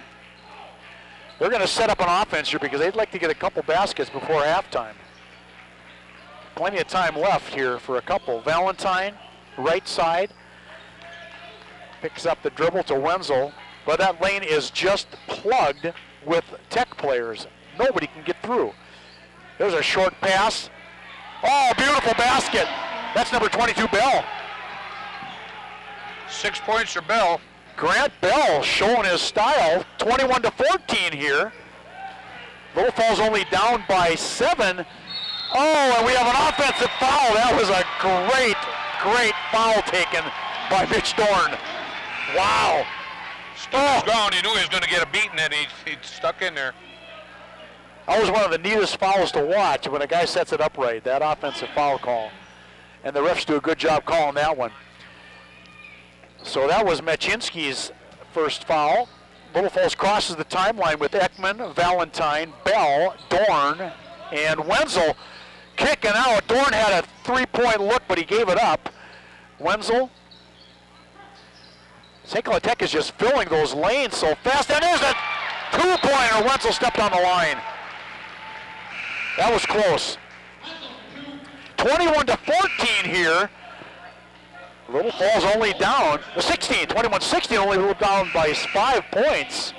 They're going to set up an offense here because they'd like to get a couple baskets before halftime. Plenty of time left here for a couple. Valentine, right side, picks up the dribble to Wenzel, but that lane is just plugged with Tech players. Nobody can get through. There's a short pass. Oh, beautiful basket. That's number 22, Bell. 6 points for Bell. Grant Bell showing his style, 21-14 here. Little Falls only down by 7. Oh, and we have an offensive foul. That was a great foul taken by Mitch Dorn. Wow. Stood his ground. He knew he was going to get a beating, and he stuck in there. That was one of the neatest fouls to watch when a guy sets it upright, that offensive foul call. And the refs do a good job calling that one. So that was Machinsky's first foul. Little Falls crosses the timeline with Ekman, Valentine, Bell, Dorn, and Wenzel kicking out. Dorn had a 3-point look, but he gave it up. Wenzel. St. Cloud Tech is just filling those lanes so fast. And there's a 2-pointer. Wenzel stepped on the line. That was close. 21-14 here. Little Falls only down, 21-16, only down by 5 points.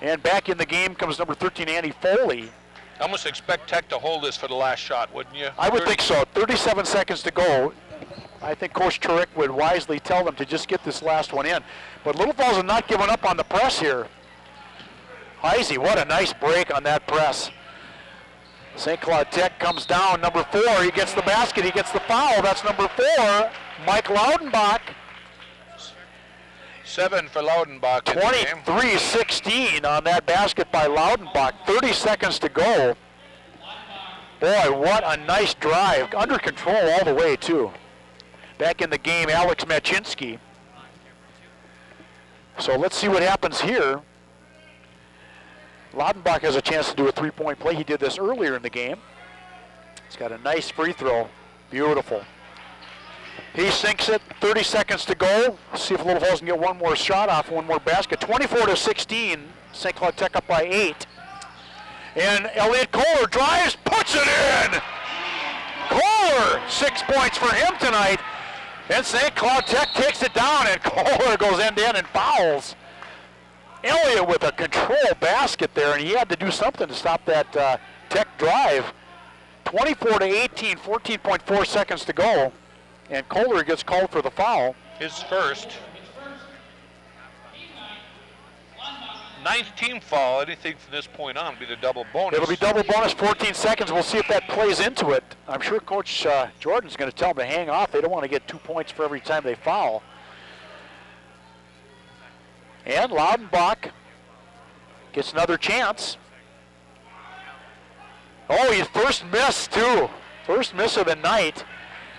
And back in the game comes number 13, Andy Foley. I almost expect Tech to hold this for the last shot, wouldn't you? I would think so. 37 seconds to go. I think Coach Turek would wisely tell them to just get this last one in. But Little Falls are not giving up on the press here. Heisey, what a nice break on that press. St. Cloud Tech comes down, number 4, he gets the basket, he gets the foul, that's number 4, Mike Laudenbach. 7 for Laudenbach in the game. 23-16 on that basket by Laudenbach, 30 seconds to go. Boy, what a nice drive, under control all the way too. Back in the game, Alex Machinsky. So let's see what happens here. Laudenbach has a chance to do a 3-point play. He did this earlier in the game. He's got a nice free throw. Beautiful. He sinks it. 30 seconds to go. See if Little Falls can get one more shot off, one more basket. 24-16. St. Cloud Tech up by 8. And Elliot Kohler drives, puts it in. Kohler, 6 points for him tonight. And St. Cloud Tech takes it down, and Kohler goes end-to-end and fouls. Elliott with a control basket there, and he had to do something to stop that Tech drive. 24-18, 14.4 seconds to go, and Kohler gets called for the foul. His first. 9th team foul. Anything from this point on will be the double bonus. It'll be double bonus, 14 seconds. We'll see if that plays into it. I'm sure Coach Jordan's going to tell them to hang off. They don't want to get 2 points for every time they foul. And Laudenbach gets another chance. Oh, his first miss too. First miss of the night.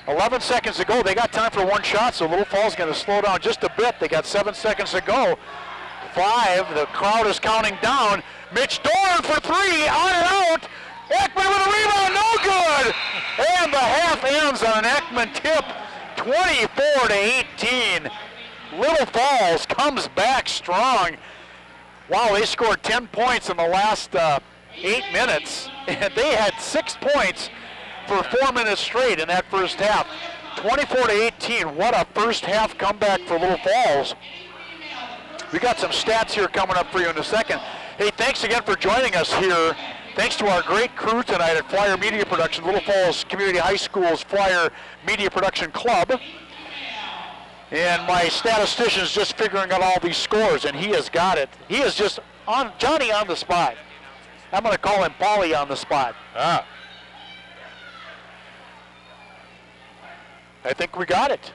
11 seconds to go. They got time for one shot, so Little Falls going to slow down just a bit. They got 7 seconds to go. 5, the crowd is counting down. Mitch Dorn for 3, on and out. Ekman with a rebound, no good. And the half ends on an Ekman tip, 24-18. Little Falls comes back strong. Wow, they scored 10 points in the last 8 minutes, and they had 6 points for 4 minutes straight in that first half. 24-18, what a first half comeback for Little Falls. We got some stats here coming up for you in a second. Hey, thanks again for joining us here. Thanks to our great crew tonight at Flyer Media Production, Little Falls Community High School's Flyer Media Production Club. And my statistician's just figuring out all these scores, and he has got it. He is just on Johnny on the spot. I'm going to call him Paulie on the spot. Ah. I think we got it.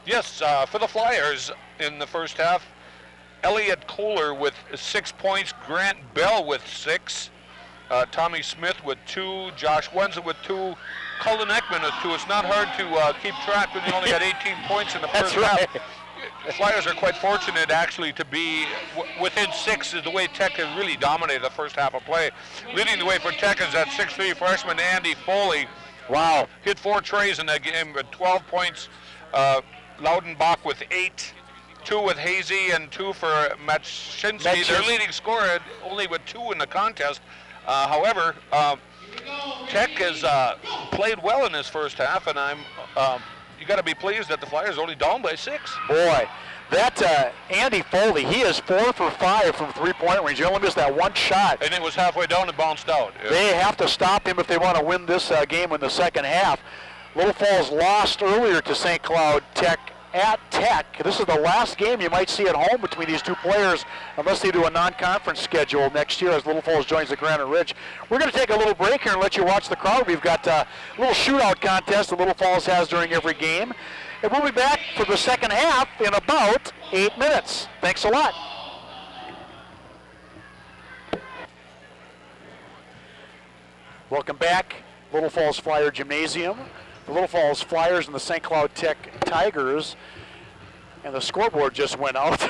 Yes, for the Flyers in the first half, Elliot Kohler with 6 points, Grant Bell with 6, Tommy Smith with 2, Josh Wenzel with 2, Cullen Ekman with 2. It's not hard to keep track when you only had 18 points in the first half. The Flyers are quite fortunate actually to be within 6 is the way Tech has really dominated the first half of play. Leading the way for Tech is that 6'3" freshman Andy Foley. Wow. Hit 4 trays in that game with 12 points. Laudenbach with 8. 2 with Hazy and 2 for Machinsky. Their leading scorer only with 2 in the contest. However, Tech has played well in this first half, and you got to be pleased that the Flyers are only down by 6. Boy, that Andy Foley, he is 4 for 5 from three-point range. He only missed that one shot. And it was halfway down and bounced out. Yeah. They have to stop him if they want to win this game in the second half. Little Falls lost earlier to St. Cloud Tech at Tech. This is the last game you might see at home between these two players unless they do a non-conference schedule next year as Little Falls joins the Granite Ridge. We're going to take a little break here and let you watch the crowd. We've got a little shootout contest that Little Falls has during every game. And we'll be back for the second half in about 8 minutes. Thanks a lot. Welcome back, Little Falls Flyer Gymnasium. The Little Falls Flyers and the St. Cloud Tech Tigers. And the scoreboard just went out.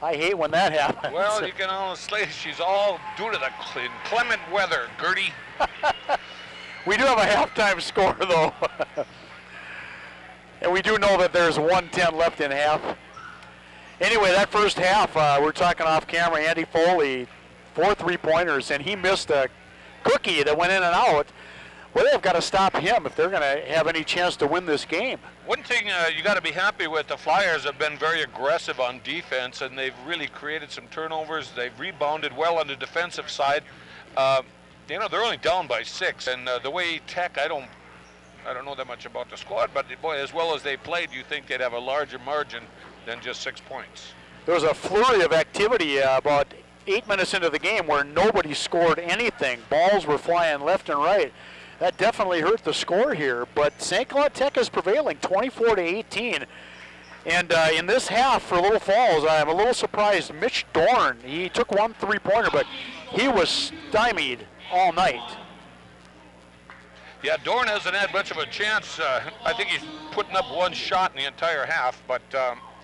I hate when that happens. Well, you can honestly, she's all due to the inclement weather, Gertie. We do have a halftime score, though. And we do know that there's 1:10 left in half. Anyway, that first half, we're talking off camera, Andy Foley, 4 3-pointers, and he missed a cookie that went in and out. Well, they've got to stop him if they're going to have any chance to win this game. One thing you got to be happy with, the Flyers have been very aggressive on defense, and they've really created some turnovers. They've rebounded well on the defensive side. They're only down by 6, and the way Tech, I don't know that much about the squad, but boy, as well as they played, you think they'd have a larger margin than just 6 points. There was a flurry of activity about 8 minutes into the game where nobody scored anything. Balls were flying left and right. That definitely hurt the score here, but St. Cloud Tech is prevailing, 24-18. And in this half for Little Falls, I'm a little surprised. Mitch Dorn, he took 1 3-pointer, but he was stymied all night. Yeah, Dorn hasn't had much of a chance. I think he's putting up 1 shot in the entire half, but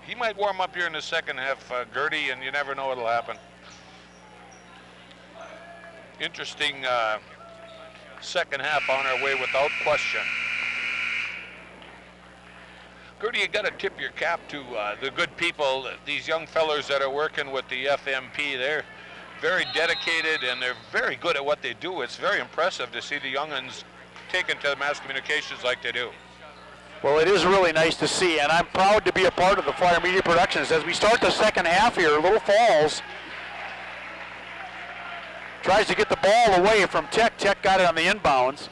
he might warm up here in the second half, Gertie, and you never know what'll happen. Interesting second half on our way without question. Gertie, you got to tip your cap to the good people, these young fellers that are working with the FMP. They're very dedicated and they're very good at what they do. It's very impressive to see the young'uns taken to mass communications like they do. Well, it is really nice to see, and I'm proud to be a part of the Flyer Media Productions. As we start the second half here, Little Falls tries to get the ball away from Tech. Tech got it on the inbounds.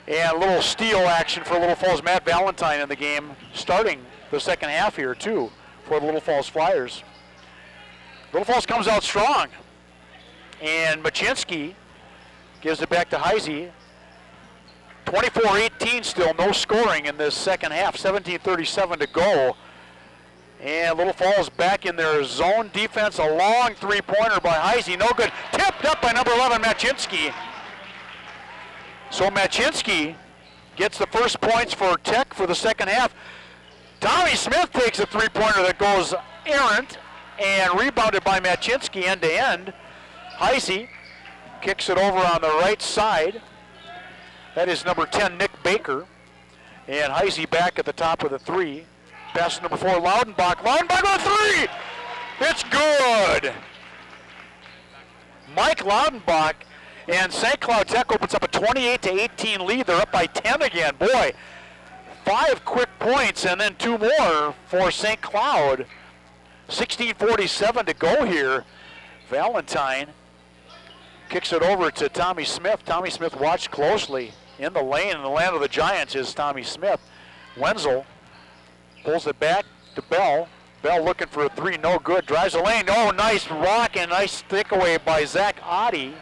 And a little steal action for Little Falls. Matt Valentine in the game, starting the second half here, too, for the Little Falls Flyers. Little Falls comes out strong. And Machinsky gives it back to Heisey. 24-18 still, no scoring in this second half, 17:37 to go. And Little Falls back in their zone defense. A long 3-pointer by Heisey, no good. Tipped up by number 11, Machinsky. So Machinsky gets the first points for Tech for the second half. Tommy Smith takes a 3-pointer that goes errant and rebounded by Machinsky end to end. Heisey kicks it over on the right side. That is number 10, Nick Baker. And Heisey back at the top of the 3. Pass to number 4, Loudenbach. Loudenbach on 3! It's good! Mike Loudenbach, and St. Cloud Tech opens up a 28-18 lead. They're up by 10 again. Boy, 5 quick points and then 2 more for St. Cloud. 16:47 to go here. Valentine kicks it over to Tommy Smith. Tommy Smith watched closely. In the lane, in the land of the Giants, is Tommy Smith. Wenzel pulls it back to Bell. Bell looking for a 3, no good. Drives the lane. Oh, nice rock and nice stick away by Zach Oddie.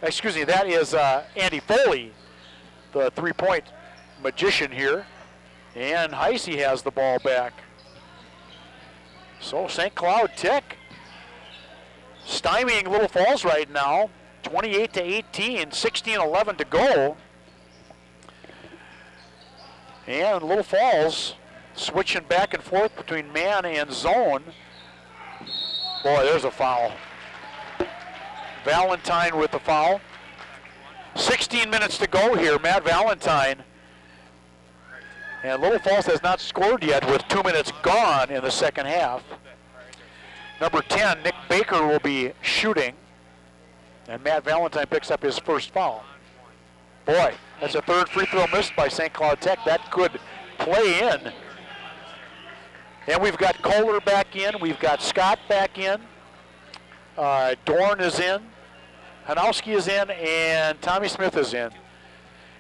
Excuse me, that is Andy Foley, the 3-point magician here. And Heisey has the ball back. So St. Cloud Tech stymieing Little Falls right now. 28-18, 16:11 to go. And Little Falls switching back and forth between man and zone. Boy, there's a foul. Valentine with the foul. 16 minutes to go here, Matt Valentine. And Little Falls has not scored yet with 2 minutes gone in the second half. Number 10, Nick Baker, will be shooting. And Matt Valentine picks up his first foul. Boy, that's a 3rd free throw missed by St. Cloud Tech. That could play in. And we've got Kohler back in. We've got Scott back in. Dorn is in. Hanowski is in. And Tommy Smith is in.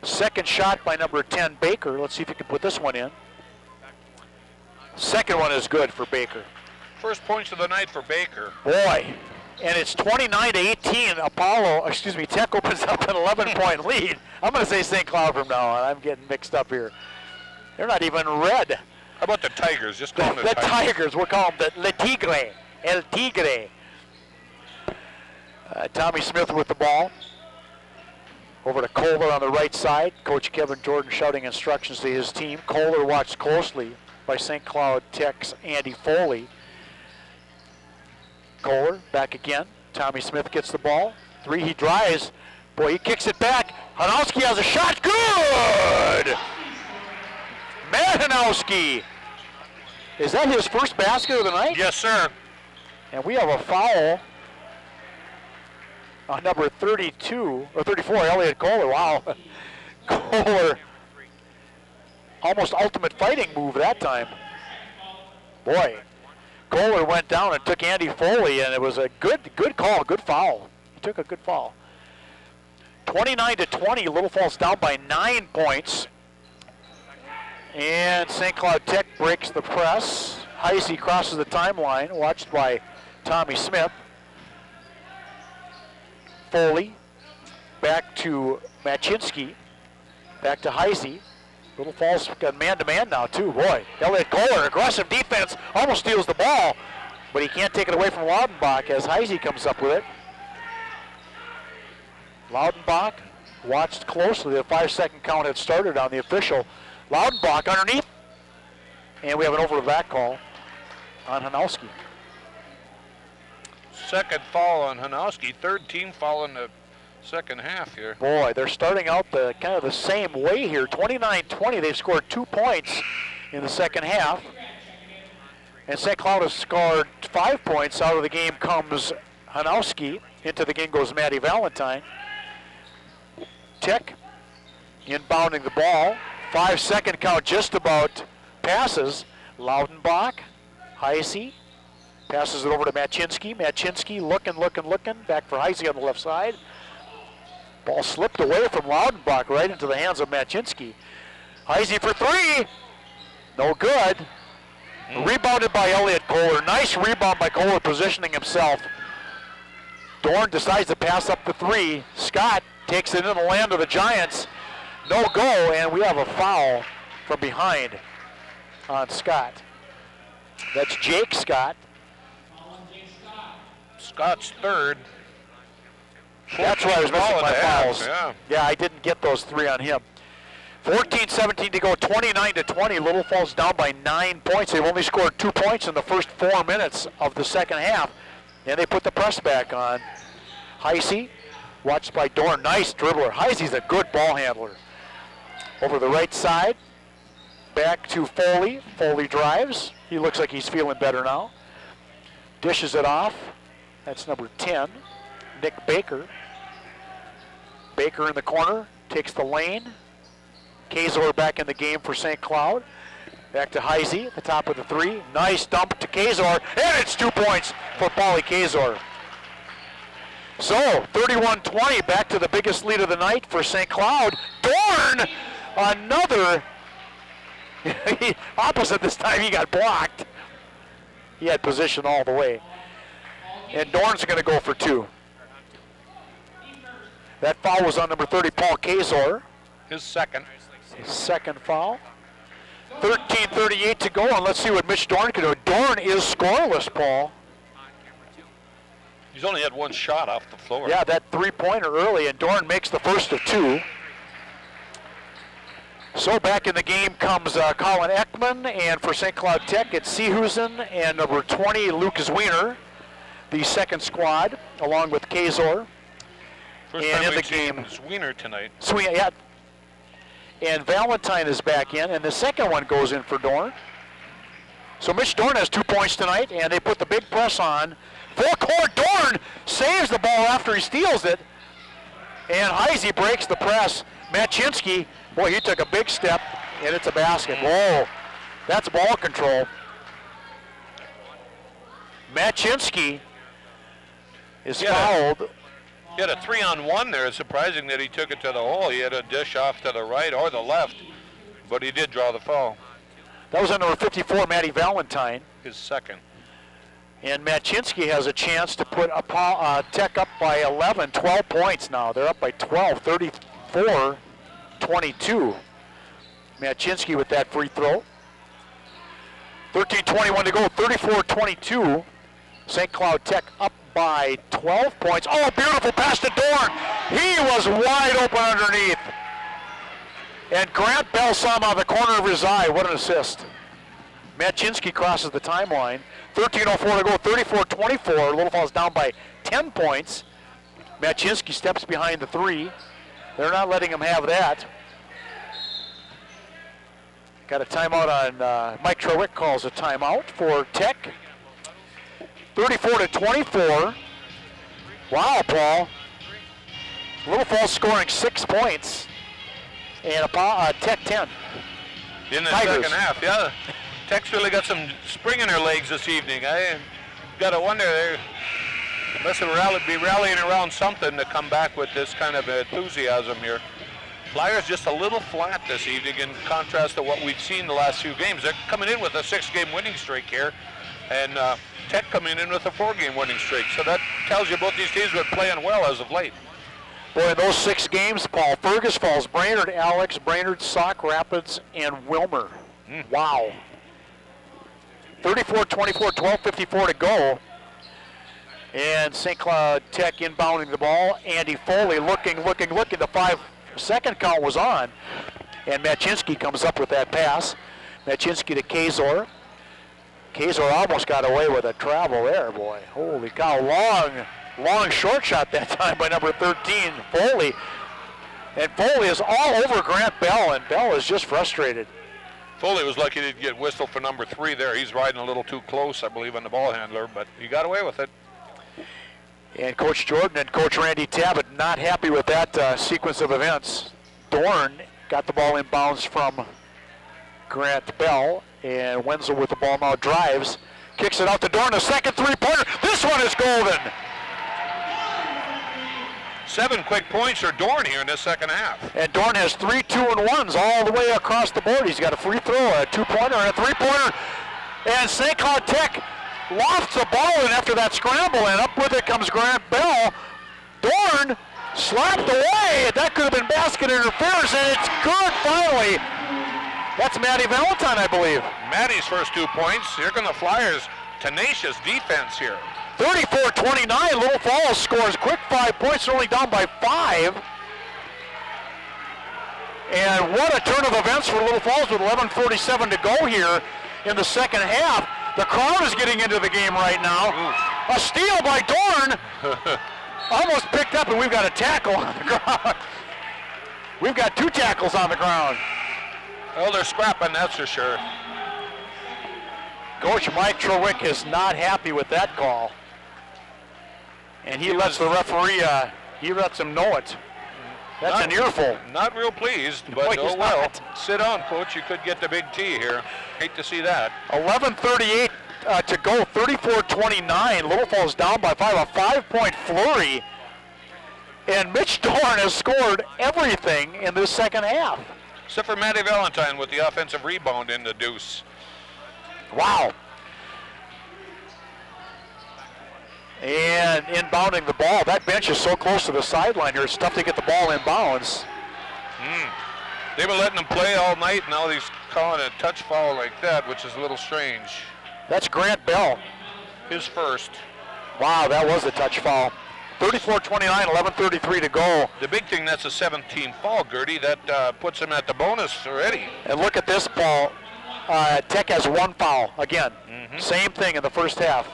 Second shot by number 10, Baker. Let's see if he can put this one in. Second one is good for Baker. First points of the night for Baker. Boy, and it's 29-18. Tech opens up an 11-point lead. I'm going to say St. Cloud from now on. I'm getting mixed up here. They're not even red. How about the Tigers? Just call them The Tigers. We'll call them the Le Tigre. El Tigre. Tommy Smith with the ball. Over to Kohler on the right side. Coach Kevin Jordan shouting instructions to his team. Kohler watched closely by St. Cloud Tech's Andy Foley. Kohler back again. Tommy Smith gets the ball. 3, he drives. Boy, he kicks it back. Hanowski has a shot. Good! Matt Hanowski. Is that his first basket of the night? Yes, sir. And we have a foul on number 32, or 34, Elliot Kohler. Wow. Kohler, almost ultimate fighting move that time. Boy, Kohler went down and took Andy Foley, and it was a good call, good foul. He took a good foul. 29-20, Little Falls down by 9 points. And St. Cloud Tech breaks the press. Heisey crosses the timeline, watched by Tommy Smith. Foley, back to Machinsky, back to Heisey. Little Falls got man-to-man now too. Boy, Elliot Kohler, aggressive defense, almost steals the ball, but he can't take it away from Loudenbach as Heisey comes up with it. Loudenbach watched closely. The 5-second count had started on the official. Loudenbach underneath, and we have an over-the-back call on Hanowski. Second foul on Hanowski. 3rd team foul in the second half here. Boy, they're starting out the kind of the same way here. 29-20, they've scored 2 points in the second half. And St. Cloud has scored 5 points. Out of the game comes Hanowski. Into the game goes Matty Valentine. Tech inbounding the ball. 5-second count just about passes. Loudenbach, Heisey, passes it over to Machinsky. Machinsky looking. Back for Heisey on the left side. Ball slipped away from Loudenbach right into the hands of Machinsky. Heisey for 3. No good. Rebounded by Elliot Kohler. Nice rebound by Kohler positioning himself. Dorn decides to pass up the 3. Scott takes it in the land of the Giants. No go, and we have a foul from behind on Scott. That's Jake Scott. Scott's 3rd. That's why I was missing my fouls. Yeah. I didn't get those 3 on him. 14-17 to go, 29-20. Little Falls down by 9 points. They've only scored 2 points in the first 4 minutes of the second half, and they put the press back on. Heisey Watched by Dorn. Nice dribbler. Heisey's a good ball handler. Over the right side. Back to Foley. Foley drives. He looks like he's feeling better now. Dishes it off. That's number 10, Nick Baker. Baker in the corner. Takes the lane. Kazor back in the game for St. Cloud. Back to Heisey at the top of the three. Nice dump to Kazor. And it's 2 points for Paulie Kazor. So, 31-20, back to the biggest lead of the night for St. Cloud. Dorn, another, opposite this time, he got blocked. He had position all the way. And Dorn's going to go for 2. That foul was on number 30, Paul Kazor. His second. His second foul. 13:38 to go, and let's see what Mitch Dorn can do. Dorn is scoreless, Paul. He's only had one shot off the floor. Yeah, that three-pointer early, and Dorn makes the first of 2. So back in the game comes Colin Ekman, and for St. Cloud Tech, it's Seehusen and number 20, Lucas Wiener, the second squad, along with Kazor. First and time in the we've seen game, Sweener tonight. Yeah. And Valentine is back in, and the second one goes in for Dorn. So Mitch Dorn has 2 points tonight, and they put the big press on. Full court, Dorn saves the ball after he steals it. And Heisey breaks the press. Machinsky, boy, he took a big step, and it's a basket. Whoa, that's ball control. Machinsky is fouled. He had a 3-on-1 there. It's surprising that he took it to the hole. He had a dish off to the right or the left, but he did draw the foul. That was on number 54, Matty Valentine. His second. And Machinsky has a chance to put Tech up by 11, 12 points now. They're up by 12, 34-22. Machinsky with that free throw. 13:21 to go, 34-22. St. Cloud Tech up by 12 points. Oh, beautiful pass to Dorn. He was wide open underneath. And Grant Bell saw him out of the corner of his eye. What an assist. Machinsky crosses the timeline. 13:04 to go, 34-24. Little Falls down by 10 points. Machinsky steps behind the three. They're not letting him have that. Got a timeout on, Mike Trowick calls a timeout for Tech. 34-24. Wow, Paul. Little Falls scoring 6 points. And a Tech 10. In the Tigers. second half, yeah. Tech's really got some spring in their legs this evening. I got to wonder, they must be rallying around something to come back with this kind of enthusiasm here. Flyers just a little flat this evening in contrast to what we've seen the last few games. They're coming in with a 6-game winning streak here, and Tech coming in with a 4-game winning streak. So that tells you both these teams have been playing well as of late. Boy, in those 6 games, Paul, Fergus Falls, Brainerd, Alex, Brainerd, Sauk Rapids, and Wilmer. Wow. 34-24, 12:54 to go. And St. Cloud Tech inbounding the ball. Andy Foley looking. The 5-second count was on. And Machinsky comes up with that pass. Machinsky to Kazor. Kazor almost got away with a travel there, boy. Holy cow. Long short shot that time by number 13, Foley. And Foley is all over Grant Bell, and Bell is just frustrated. Foley was lucky to get whistled for number 3 there. He's riding a little too close, I believe, on the ball handler, but he got away with it. And Coach Jordan and Coach Randy Tabbitt not happy with that sequence of events. Dorn got the ball in bounds from Grant Bell, and Wenzel with the ball now drives, kicks it out to Dorn, a second three-pointer. This one is golden. 7 quick points for Dorn here in this second half. And Dorn has 3 2-and-1s all the way across the board. He's got a free throw, a 2-pointer, and a 3-pointer. And St. Cloud Tech lofts the ball in after that scramble, and up with it comes Grant Bell. Dorn slapped away. That could have been basket interference, and it's good finally. That's Matty Valentine, I believe. Matty's first 2 points. Here come the Flyers. Tenacious defense here. 34-29, Little Falls scores quick 5 points, they're only down by 5. And what a turn of events for Little Falls with 11:47 to go here in the second half. The crowd is getting into the game right now. A steal by Dorn. Almost picked up, and we've got a tackle on the ground. We've got 2 tackles on the ground. Well, they're scrapping, that's for sure. Coach Mike Trowick is not happy with that call. And he lets the referee, he lets him know it. That's an earful. Not real pleased, but Boy, oh he's well. not. Sit down, Coach. You could get the big T here. Hate to see that. 11:38 to go, 34-29. Little Falls down by 5, a 5-point flurry. And Mitch Dorn has scored everything in this second half. Except for Matty Valentine with the offensive rebound in the deuce. Wow. And inbounding the ball. That bench is so close to the sideline here. It's tough to get the ball inbounds. They were letting him play all night. Now he's calling a touch foul like that, which is a little strange. That's Grant Bell. His first. Wow, that was a touch foul. 34-29, 11:33 to go. The big thing, that's a 17 foul, Gertie. That puts him at the bonus already. And look at this, Paul. Tech has 1 foul again. Same thing in the first half.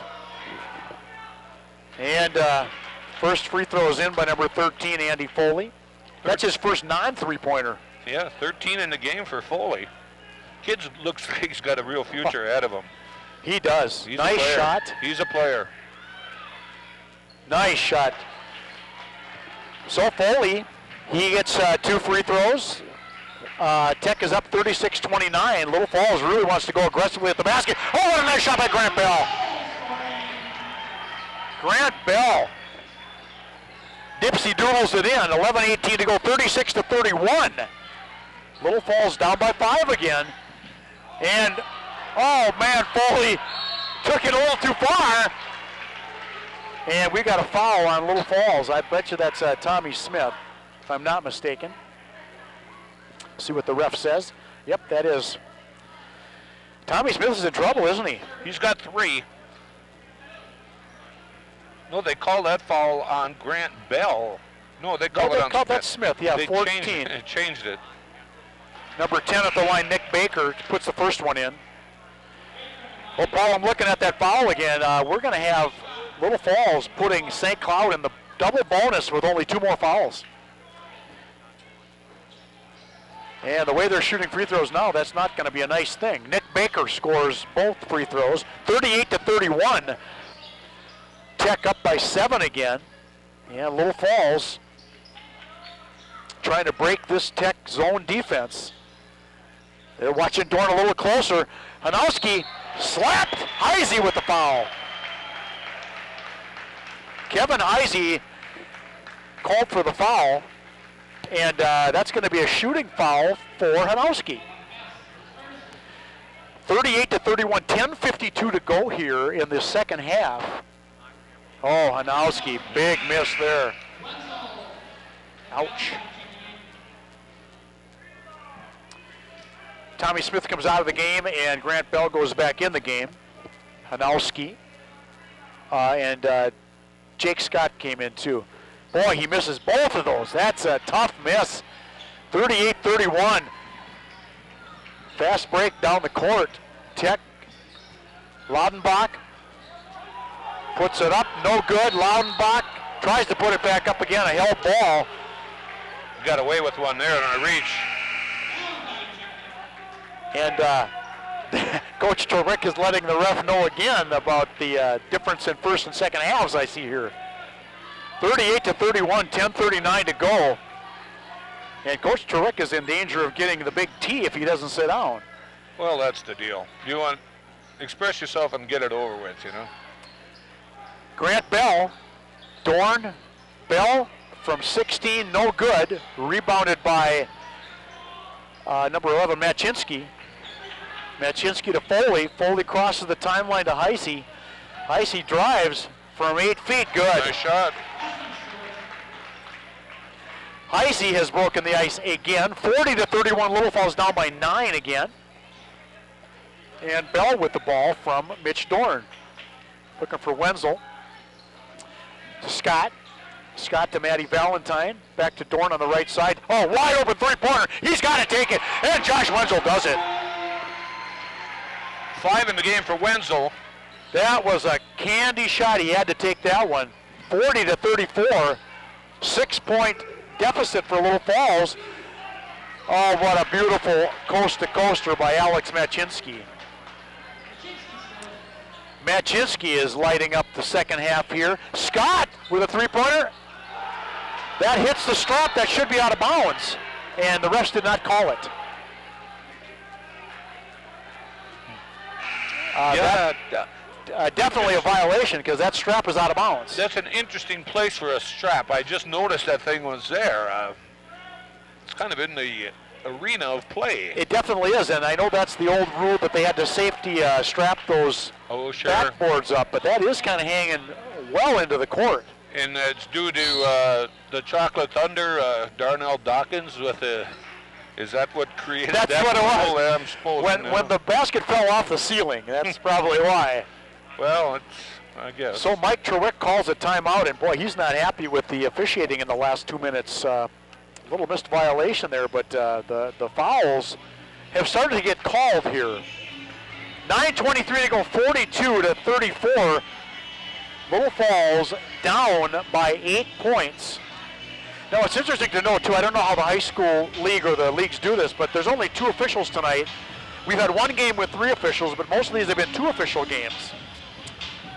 And first free throw is in by number 13, Andy Foley. That's his first non-three-pointer. Yeah, 13 in the game for Foley. Kid looks like he's got a real future ahead of him. He does. He's Nice a player. shot. He's a player. Nice shot. So Foley, he gets 2 free throws. Tech is up 36-29. Little Falls really wants to go aggressively at the basket. Oh, what a nice shot by Grant Bell. Grant Bell dipsy doodles it in. 11:18 to go, 36-31. Little Falls down by 5 again. And, oh man, Foley took it a little too far. And we got a foul on Little Falls. I bet you that's Tommy Smith, if I'm not mistaken. See what the ref says. Yep, that is. Tommy Smith is in trouble, isn't he? He's got 3. No, they called that foul on Grant Bell. No, they called it on Smith. That's Smith, yeah, They 14. changed it. Number 10 at the line, Nick Baker, puts the first one in. Well, Paul, I'm looking at that foul again. We're going to have Little Falls putting St. Cloud in the double bonus with only 2 more fouls. And the way they're shooting free throws now, that's not going to be a nice thing. Nick Baker scores both free throws, 38-31. Tech up by 7 again. And Little Falls trying to break this Tech zone defense. They're watching Dorn a little closer. Hanowski slapped Heisey with the foul. Kevin Heisey called for the foul, and that's going to be a shooting foul for Hanowski. 38-31, 10:52 to go here in the second half. Oh, Hanowski, big miss there. Ouch. Tommy Smith comes out of the game, and Grant Bell goes back in the game. Hanowski and Jake Scott came in too. Boy, he misses both of those. That's a tough miss. 38-31. Fast break down the court. Tech, Laudenbach puts it up, no good. Laudenbach tries to put it back up again, a held ball. Got away with one there on a reach. And Coach Torwick is letting the ref know again about the difference in first and second halves I see here. 38-31, 10:39 to go. And Coach Torwick is in danger of getting the big T if he doesn't sit down. Well, that's the deal. You want express yourself and get it over with, you know. Grant Bell, Dorn, Bell from 16, no good. Rebounded by number 11, Machinsky. Machinsky to Foley. Foley crosses the timeline to Heisey. Heisey drives from 8 feet, good. Nice shot. Heisey has broken the ice again. 40-31, Little Falls down by 9 again. And Bell with the ball from Mitch Dorn. Looking for Wenzel. To Scott. Scott to Matty Valentine. Back to Dorn on the right side. Oh, wide open three-pointer. He's got to take it. And Josh Wenzel does it. 5 in the game for Wenzel. That was a candy shot. He had to take that one. 40-34, 6-point deficit for Little Falls. Oh, what a beautiful coast-to-coaster by Alex Machinsky. Machinsky is lighting up the second half here. Scott with a three-pointer. That hits the strap. That should be out of bounds. And the refs did not call it. Definitely a violation because that strap is out of bounds. That's an interesting place for a strap. I just noticed that thing was there. It's kind of in the arena of play. It definitely is, and I know that's the old rule that they had to safety strap those backboards up, but that is kind of hanging well into the court. And it's due to the Chocolate Thunder, Darnell Dawkins with the. Is that what created that's that? That's what it was. I'm supposed when the basket fell off the ceiling, that's probably why. Well, I guess. So Mike Trewick calls a timeout, and boy, he's not happy with the officiating in the last 2 minutes. A little missed violation there, but the fouls have started to get called here. 9:23 to go, 42-34. Little Falls down by 8 points. Now, it's interesting to note, too, I don't know how the high school league or the leagues do this, but there's only 2 officials tonight. We've had 1 game with 3 officials, but most of these have been 2 official games.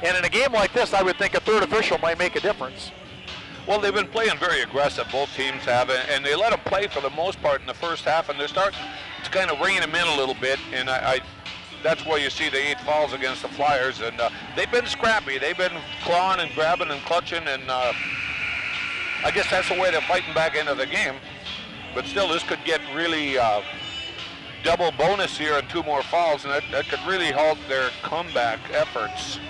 And in a game like this, I would think a 3rd official might make a difference. Well, they've been playing very aggressive, both teams have, and they let them play for the most part in the first half, and they're starting to kind of rein them in a little bit, and that's why you see the 8 fouls against the Flyers, and they've been scrappy. They've been clawing and grabbing and clutching, and I guess that's the way they're fighting back into the game. But still, this could get really double bonus here and 2 more fouls, and that could really halt their comeback efforts.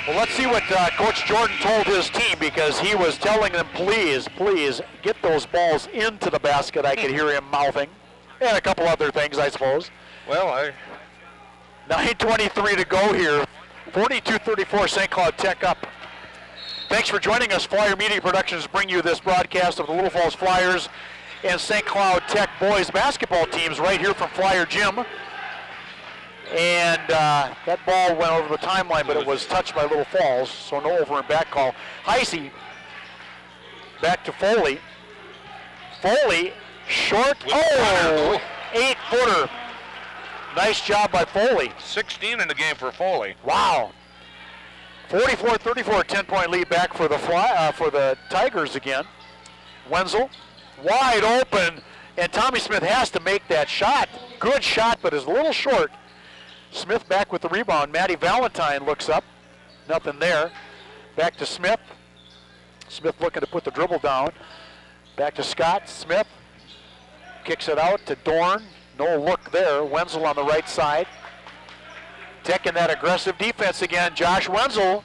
Well, let's see what Coach Jordan told his team, because he was telling them, please, please, get those balls into the basket. I could hear him mouthing. And a couple other things, I suppose. Well, 9:23 to go here. 42-34, St. Cloud Tech up. Thanks for joining us. Flyer Media Productions bring you this broadcast of the Little Falls Flyers and St. Cloud Tech boys basketball teams right here from Flyer Gym. And that ball went over the timeline, but it was touched by Little Falls, so no over and back call. Heisey back to Foley. Foley, short, 8-footer. Nice job by Foley. 16 in the game for Foley. Wow. 44-34, 10-point lead back for the Tigers again. Wenzel, wide open, and Tommy Smith has to make that shot. Good shot, but is a little short. Smith back with the rebound. Matty Valentine looks up. Nothing there. Back to Smith. Smith looking to put the dribble down. Back to Scott. Smith kicks it out to Dorn. No look there. Wenzel on the right side. Tech in that aggressive defense again. Josh Wenzel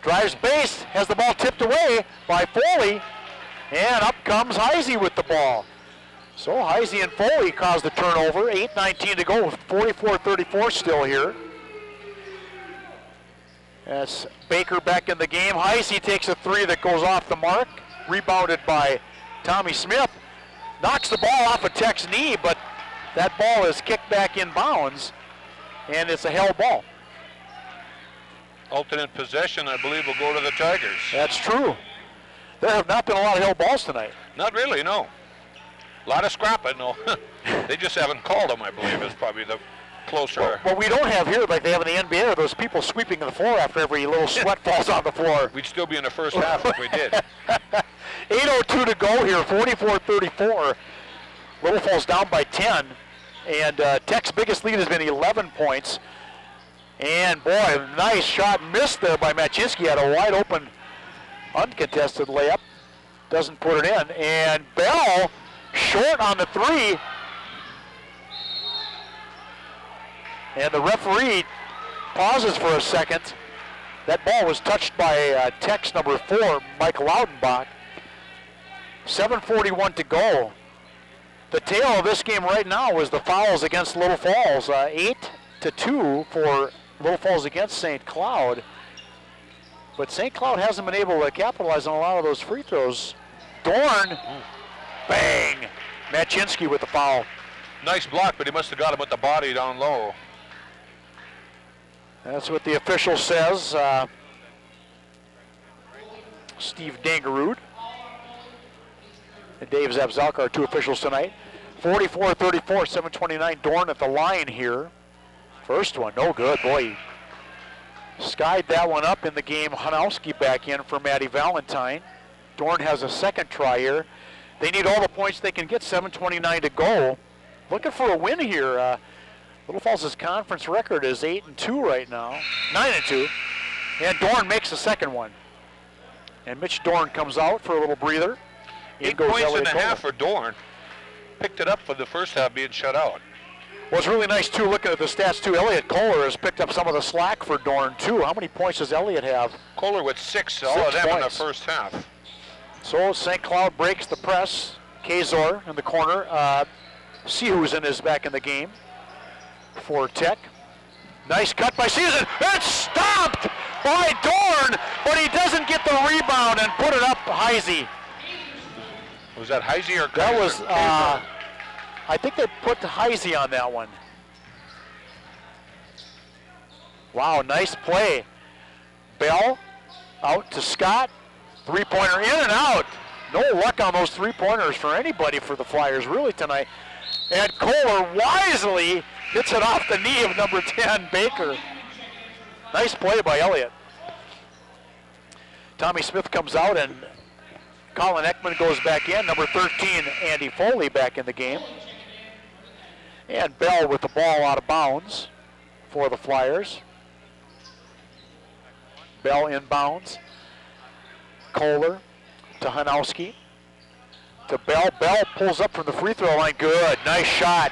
drives base, has the ball tipped away by Foley, and up comes Heisey with the ball. So Heisey and Foley caused the turnover. 8:19 to go with 44-34 still here. That's Baker back in the game. Heisey takes a 3 that goes off the mark. Rebounded by Tommy Smith. Knocks the ball off of Tech's knee, but that ball is kicked back in bounds, and it's a held ball. Alternate possession, I believe, will go to the Tigers. That's true. There have not been a lot of held balls tonight. Not really, no. A lot of scrapping, no. They just haven't called them, I believe, is probably the closer. What we don't have here, like they have in the NBA, are those people sweeping the floor after every little sweat falls on the floor. We'd still be in the first half if we did. 8:02 to go here, 44-34. Little Falls down by 10. And Tech's biggest lead has been 11 points. And boy, nice shot missed there by Machinsky. Had a wide open, uncontested layup. Doesn't put it in. And Bell short on the 3. And the referee pauses for a second. That ball was touched by Tech's number 4, Mike Loudenbach. 7:41 to go. The tale of this game right now is the fouls against Little Falls. 8-2 for Little Falls against St. Cloud. But St. Cloud hasn't been able to capitalize on a lot of those free throws. Dorn, bang! Machinsky with the foul. Nice block, but he must have got him with the body down low. That's what the official says. Steve Dangerud and Dave Zabzalka are 2 officials tonight. 44-34, 7:29. Dorn at the line here. First one, no good. Boy, skied that one up in the game. Hanowski back in for Maddie Valentine. Dorn has a second try here. They need all the points they can get, 7:29 to go. Looking for a win here. Little Falls' conference record is 8-2 right now, 9-2. And Dorn makes the second one. And Mitch Dorn comes out for a little breather. 8 points and a half for Dorn. Picked it up for the first half being shut out. Well, it's really nice, too, looking at the stats, too. Elliot Kohler has picked up some of the slack for Dorn, too. How many points does Elliot have? Kohler with 6, all of them in the first half. So St. Cloud breaks the press. Kazor in the corner. Sehusen is back in the game for Tech. Nice cut by Sehusen. It's stopped by Dorn, but he doesn't get the rebound and put it up Heisey. Was that Heisey or Kaiser? That was, I think they put Heisey on that one. Wow, nice play. Bell out to Scott. 3-pointer in and out. No luck on those 3-pointers for anybody for the Flyers really tonight. And Kohler wisely hits it off the knee of number 10, Baker. Nice play by Elliott. Tommy Smith comes out and Colin Ekman goes back in. Number 13, Andy Foley back in the game. And Bell with the ball out of bounds for the Flyers. Bell inbounds. Kohler to Hanowski. To Bell. Bell pulls up from the free throw line. Good. Nice shot.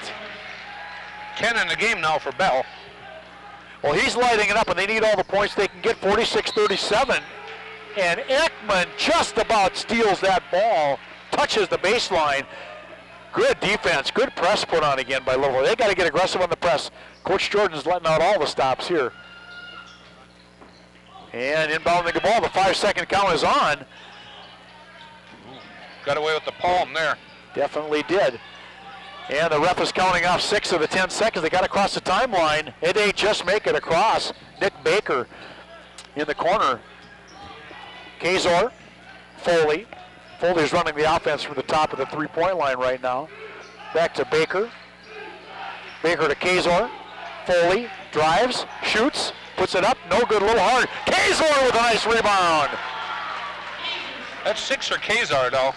10 in the game now for Bell. Well, he's lighting it up, and they need all the points they can get, 46-37. And Ekman just about steals that ball, touches the baseline. Good defense, good press put on again by Louisville. They got to get aggressive on the press. Coach Jordan's letting out all the stops here. And inbounding the ball, the 5-second count is on. Got away with the palm there. Definitely did. And the ref is counting off 6 of the 10 seconds. They got across the timeline. And they just make it across. Nick Baker in the corner. Kazor, Foley. Foley's running the offense from the top of the three-point line right now. Back to Baker. Baker to Kazor. Foley drives, shoots, puts it up. No good, a little hard. Kazor with a nice rebound. That's 6 for Kazar, though.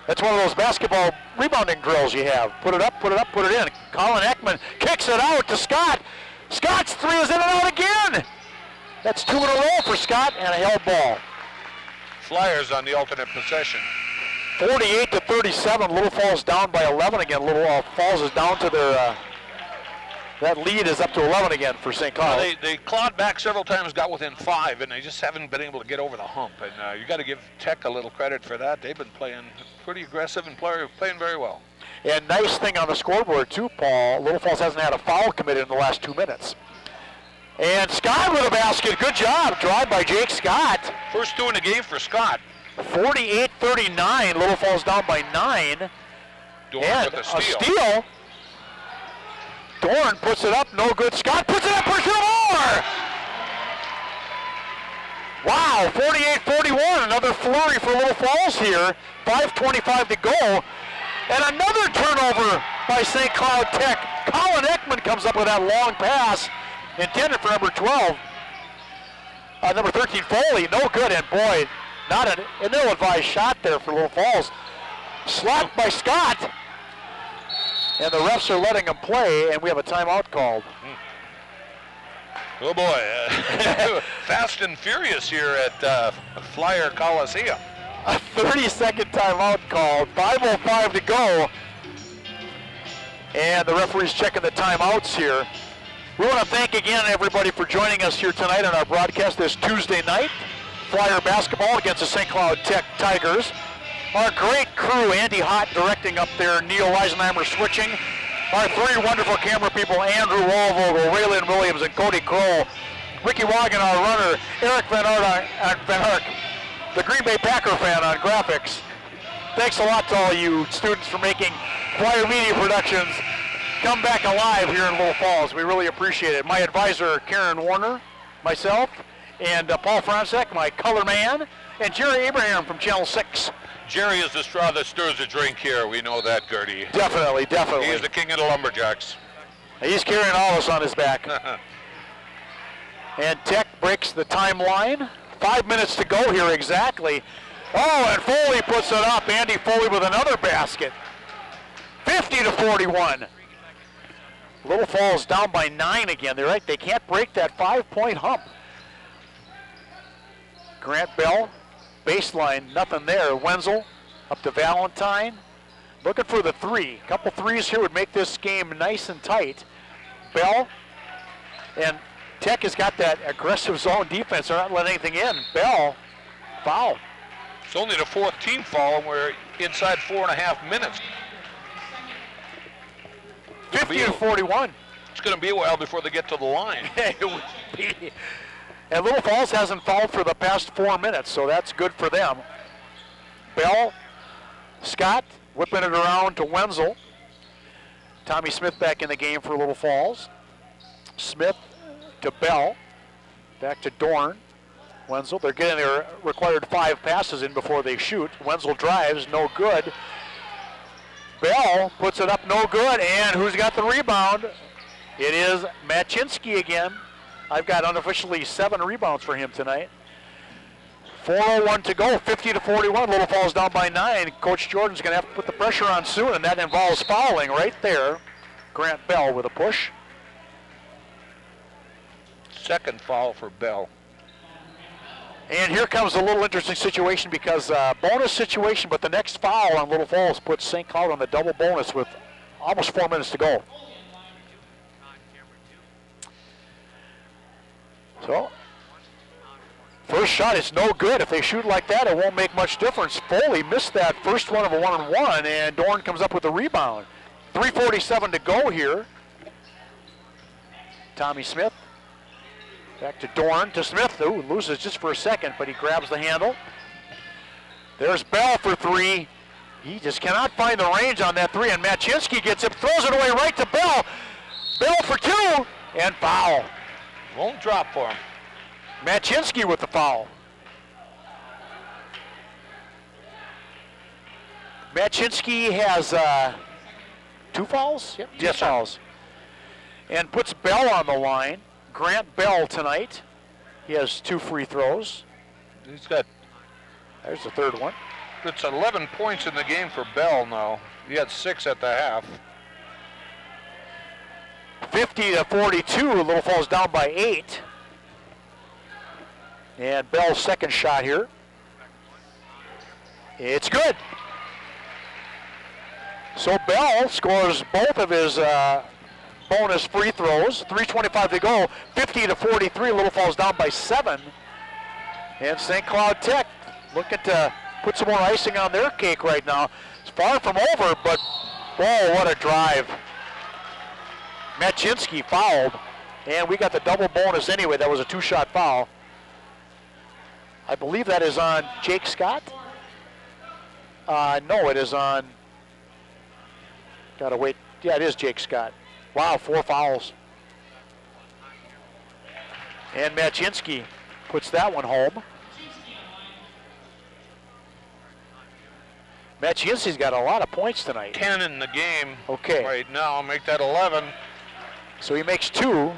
That's one of those basketball rebounding drills you have. Put it up, put it up, put it in. Colin Ekman kicks it out to Scott. Scott's three is in and out again. That's 2 in a row for Scott and a held ball. Flyers on the alternate possession. 48-37. Little Falls down by 11 again. Little Falls is down to their, that lead is up to 11 again for St. Cloud. Well, they clawed back several times, got within 5, and they just haven't been able to get over the hump. And you got to give Tech a little credit for that. They've been playing pretty aggressive and playing very well. And nice thing on the scoreboard too, Paul. Little Falls hasn't had a foul committed in the last 2 minutes. And Scott with a basket. Good job. Drive by Jake Scott. First 2 in the game for Scott. 48-39. Little Falls down by 9. Dorn and with a steal. A steal. Dorn puts it up. No good. Scott puts it up for 2 more. Wow. 48-41. Another flurry for Little Falls here. 5:25 to go. And another turnover by St. Cloud Tech. Colin Ekman comes up with that long pass intended for number 12. Number 13, Foley, no good. And boy, not an ill-advised shot there for Little Falls. Slapped by Scott. And the refs are letting him play, and we have a timeout called. Oh boy, fast and furious here at Flyer Coliseum. A 30-second timeout called, 5:05 to go. And the referee's checking the timeouts here. We want to thank again everybody for joining us here tonight on our broadcast this Tuesday night. Flyer basketball against the St. Cloud Tech Tigers. Our great crew, Andy Hott directing up there, Neil Weisenheimer switching. Our 3 wonderful camera people, Andrew Walvogel, Raylan Williams, and Cody Kroll. Ricky Wagon, our runner, Eric Van Ark, the Green Bay Packer fan on graphics. Thanks a lot to all you students for making Flyer Media Productions come back alive here in Little Falls. We really appreciate it. My advisor, Karen Warner, myself, and Paul Franczek, my color man, and Jerry Abraham from Channel 6. Jerry is the straw that stirs the drink here. We know that, Gertie. Definitely, definitely. He is the king of the lumberjacks. He's carrying all of us on his back. And Tech breaks the timeline. 5 minutes to go here exactly. Oh, and Foley puts it up. Andy Foley with another basket. 50-41. Little Falls down by 9 again. They're right. They can't break that 5-point hump. Grant Bell, baseline, nothing there. Wenzel up to Valentine. Looking for the three. Couple threes here would make this game nice and tight. Bell, and Tech has got that aggressive zone defense. They're not letting anything in. Bell, foul. It's only the 4th team foul, and we're inside 4.5 minutes. 50-41. It's going to be a while before they get to the line. It would be. And Little Falls hasn't fouled for the past 4 minutes, so that's good for them. Bell, Scott, whipping it around to Wenzel. Tommy Smith back in the game for Little Falls. Smith to Bell. Back to Dorn. Wenzel, they're getting their required 5 passes in before they shoot. Wenzel drives, no good. Bell puts it up, no good, and who's got the rebound? It is Machinsky again. I've got unofficially 7 rebounds for him tonight. 4:01 to go, 50-41. Little Falls down by 9. Coach Jordan's going to have to put the pressure on soon, and that involves fouling right there. Grant Bell with a push. Second foul for Bell. And here comes a little interesting situation because bonus situation, but the next foul on Little Falls puts St. Cloud on the double bonus with almost 4 minutes to go. So, first shot is no good. If they shoot like that, it won't make much difference. Foley missed that first one of a 1-on-1, and Dorn comes up with the rebound. 3:47 to go here. Tommy Smith. Back to Dorn, to Smith, who loses just for a second, but he grabs the handle. There's Bell for 3. He just cannot find the range on that 3, and Machinsky gets it, throws it away right to Bell. Bell for 2, and foul. Won't drop for him. Machinsky with the foul. Machinsky has 2 fouls? Yep, 2 fouls. And puts Bell on the line. Grant Bell tonight. He has 2 free throws. He's got, There's the third one. it's 11 points in the game for Bell now. He had 6 at the half. 50-42, Little Falls down by 8. And Bell's second shot here. It's good. So Bell scores both of his bonus free throws. 3:25 to go. 50-43, Little Falls down by 7. And St. Cloud Tech looking to put some more icing on their cake right now. It's far from over, but whoa, what a drive. Machinsky fouled, and we got the double bonus anyway. That was a 2-shot foul. I believe that is on Jake Scott. No, it is on, gotta wait. Yeah, it is Jake Scott. Wow, 4 fouls. And Machinsky puts that one home. Machinsky's got a lot of points tonight. 10 in the game Okay. right now. Make that 11. So he makes 2.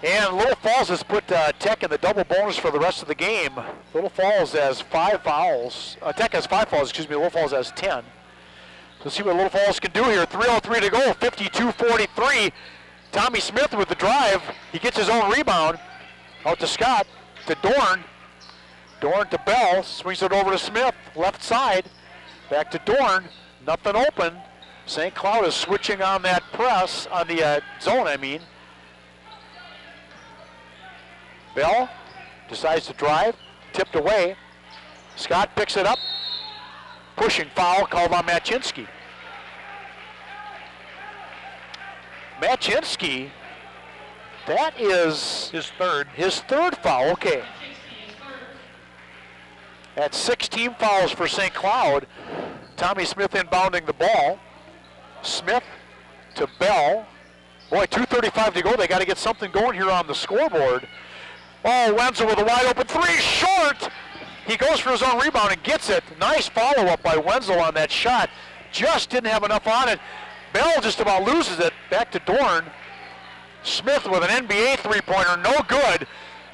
And Little Falls has put Tech in the double bonus for the rest of the game. Little Falls has 5 fouls. Tech has 5 fouls, excuse me. Little Falls has 10. So let's see what Little Falls can do here. 3:03 to go, 52-43. Tommy Smith with the drive. He gets his own rebound. Out to Scott, to Dorn. Dorn to Bell, swings it over to Smith, left side. Back to Dorn, nothing open. St. Cloud is switching on that press, on the zone, I mean. Bell decides to drive, tipped away. Scott picks it up. Pushing foul called on Machinsky. Machinsky, that is His third. his 3rd foul, okay. That's 16 fouls for St. Cloud. Tommy Smith inbounding the ball. Smith to Bell. Boy, 2:35 to go. They got to get something going here on the scoreboard. Oh, Wenzel with a wide open three, short. He goes for his own rebound and gets it. Nice follow-up by Wenzel on that shot. Just didn't have enough on it. Bell just about loses it. Back to Dorn. Smith with an NBA three-pointer, no good.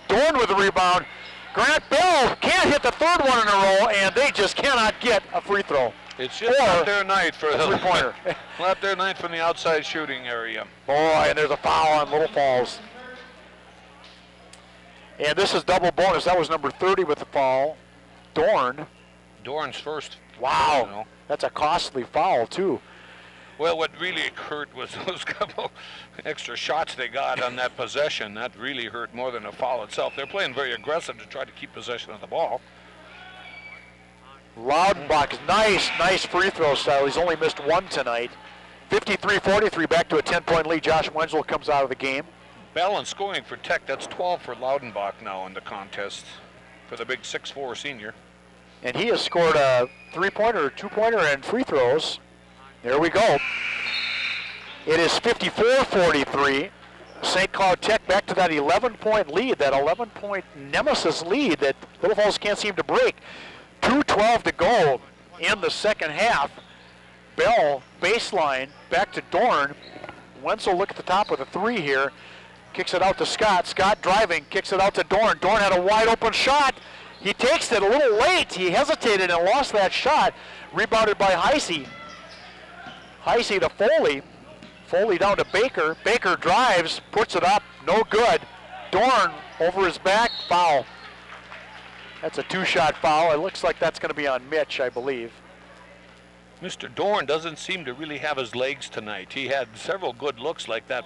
Dorn with the rebound. Grant Bell can't hit the third one in a row, and they just cannot get a free throw. It's just not their night for the three-pointer. Not their night from the outside shooting area. Boy, and there's a foul on Little Falls. And this is double bonus. That was number 30 with the foul. Dorn's first. Wow, you know. That's a costly foul too. Well, what really hurt was those couple extra shots they got on that possession. That really hurt more than the foul itself. They're playing very aggressive to try to keep possession of the ball. Loudenbach, nice free throw style. He's only missed one tonight. 53-43, back to a 10-point lead. Josh Wenzel comes out of the game. Balance scoring for Tech. That's 12 for Loudenbach now in the contest for the big 6'4" senior. And he has scored a three-pointer, two-pointer, and free throws. There we go. It is 54-43. St. Cloud Tech back to that 11-point lead, that 11-point nemesis lead that Little Falls can't seem to break. 2:12 to go in the second half. Bell, baseline, back to Dorn. Wenzel look at the top with a three here. Kicks it out to Scott. Scott driving, kicks it out to Dorn. Dorn had a wide open shot. He takes it a little late. He hesitated and lost that shot. Rebounded by Heisey. Heisey to Foley. Foley down to Baker. Baker drives, puts it up, no good. Dorn over his back, foul. That's a two-shot foul. It looks like that's going to be on Mitch, I believe. Mr. Dorn doesn't seem to really have his legs tonight. He had several good looks like that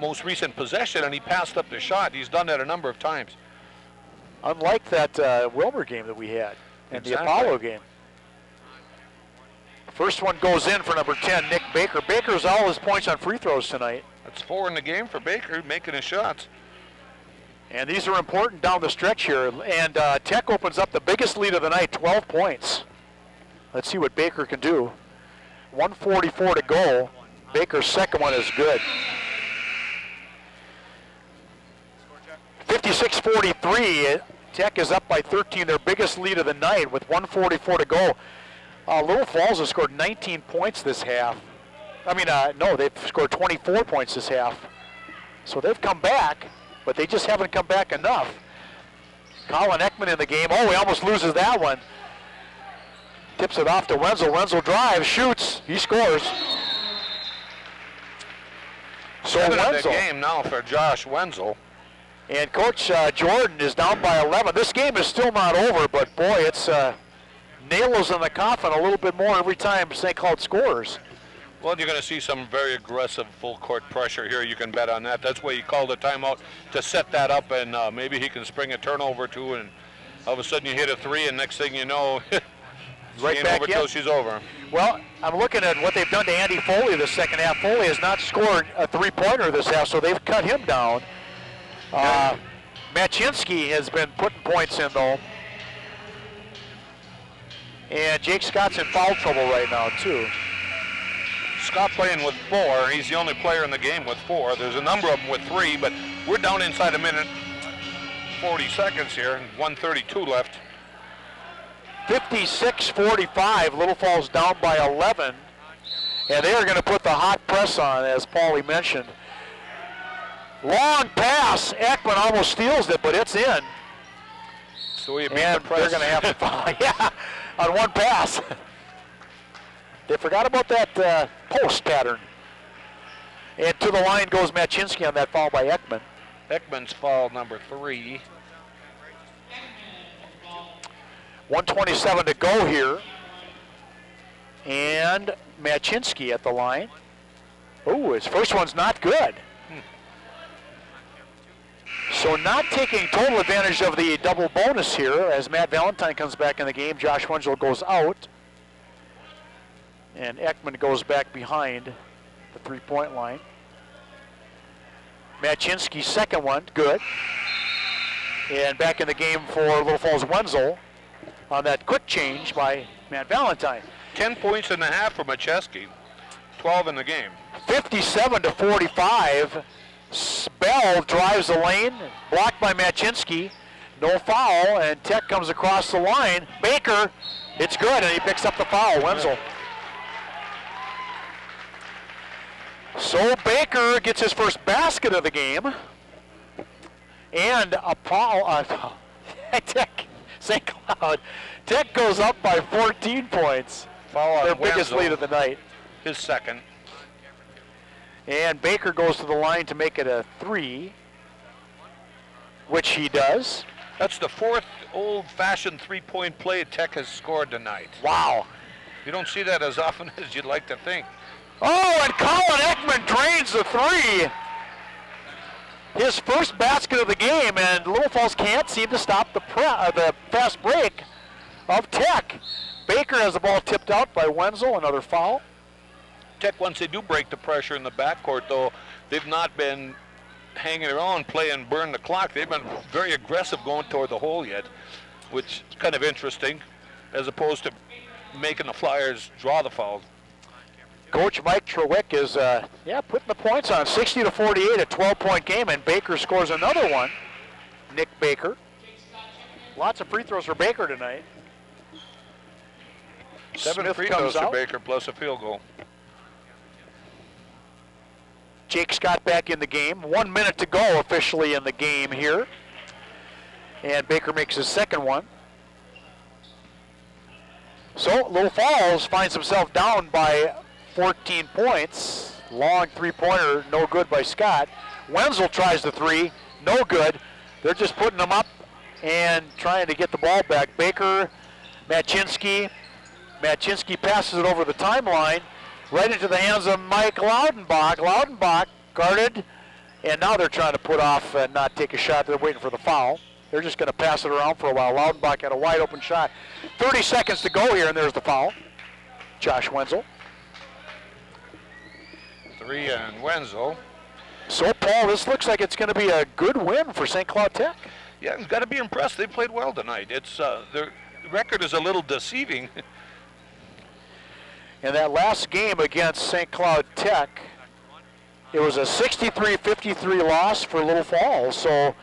most recent possession, and he passed up the shot. He's done that a number of times. Unlike that Wilmer game that we had and the Apollo game. First one goes in for number 10, Nick Baker. Baker's all his points on free throws tonight. That's 4 in the game for Baker, making his shots. And these are important down the stretch here. And Tech opens up the biggest lead of the night, 12 points. Let's see what Baker can do. 1:44 to go. Baker's second one is good. 56-43. Tech is up by 13, their biggest lead of the night with 1:44 to go. Little Falls has scored 19 points this half. No, they've scored 24 points this half. So they've come back, but they just haven't come back enough. Colin Ekman in the game. Oh, he almost loses that one. Tips it off to Wenzel. Wenzel drives, shoots, he scores. So Wenzel. The game now for Josh Wenzel. And Coach Jordan is down by 11. This game is still not over, but boy, it's nails in the coffin a little bit more every time St. Cloud scores. Well, you're going to see some very aggressive full court pressure here. You can bet on that. That's why he called a timeout to set that up, and maybe he can spring a turnover too, and all of a sudden you hit a three, and next thing you know, right back over till she's over. Well, I'm looking at what they've done to Andy Foley the second half. Foley has not scored a three-pointer this half, so they've cut him down. Machinsky has been putting points in, though. And Jake Scott's in foul trouble right now, too. Scott playing with 4. He's the only player in the game with 4. There's a number of them with 3, but we're down inside a minute, 40 seconds here, and 1:32 left. 56-45, Little Falls down by 11. And they are going to put the hot press on, as Paulie mentioned. Long pass. Ekman almost steals it, but it's in. So you beat and the press. They're going to have to foul. Yeah, on one pass. They forgot about that post pattern. And to the line goes Machinsky on that foul by Ekman. Ekman's foul number 3. 1:27 to go here. And Machinsky at the line. Oh, his first one's not good. So not taking total advantage of the double bonus here as Matt Valentine comes back in the game. Josh Wenzel goes out. And Ekman goes back behind the three-point line. Machinsky's second one, good. And back in the game for Little Falls Wenzel on that quick change by Matt Valentine. 10 points and a half for Macheski. 12 in the game. 57-45. Bell drives the lane, blocked by Machinsky. No foul, and Tech comes across the line. Baker, it's good, and he picks up the foul, Wenzel. So Baker gets his first basket of the game. And a foul, Tech, St. Cloud. Tech goes up by 14 points. Foul on Their biggest Wenzel, lead of the night. his second. And Baker goes to the line to make it a 3, which he does. That's the fourth old-fashioned three-point play Tech has scored tonight. Wow. You don't see that as often as you'd like to think. Oh, and Colin Ekman drains the 3. His first basket of the game, and Little Falls can't seem to stop the fast break of Tech. Baker has the ball tipped out by Wenzel, another foul. Tech, once they do break the pressure in the backcourt, though, they've not been hanging around, playing burn the clock. They've been very aggressive going toward the hole yet, which is kind of interesting, as opposed to making the Flyers draw the foul. Coach Mike Trewick is putting the points on. 60-48, a 12-point game, and Baker scores another one. Nick Baker. Lots of free throws for Baker tonight. 7 Smith free comes throws for out. Baker plus a field goal. Jake Scott back in the game. 1 minute to go officially in the game here. And Baker makes his second one. So Little Falls finds himself down by 14 points. Long three-pointer, no good by Scott. Wenzel tries the 3, no good. They're just putting them up and trying to get the ball back. Baker, Machinsky. Machinsky passes it over the timeline, right into the hands of Mike Loudenbach. Loudenbach guarded, and now they're trying to put off and not take a shot. They're waiting for the foul. They're just going to pass it around for a while. Loudenbach had a wide open shot. 30 seconds to go here, and there's the foul. Josh Wenzel. 3 and Wenzel. So, Paul, this looks like it's going to be a good win for St. Cloud Tech. Yeah, you've got to be impressed. They played well tonight. It's their record is a little deceiving. In that last game against St. Cloud Tech, it was a 63-53 loss for Little Falls, so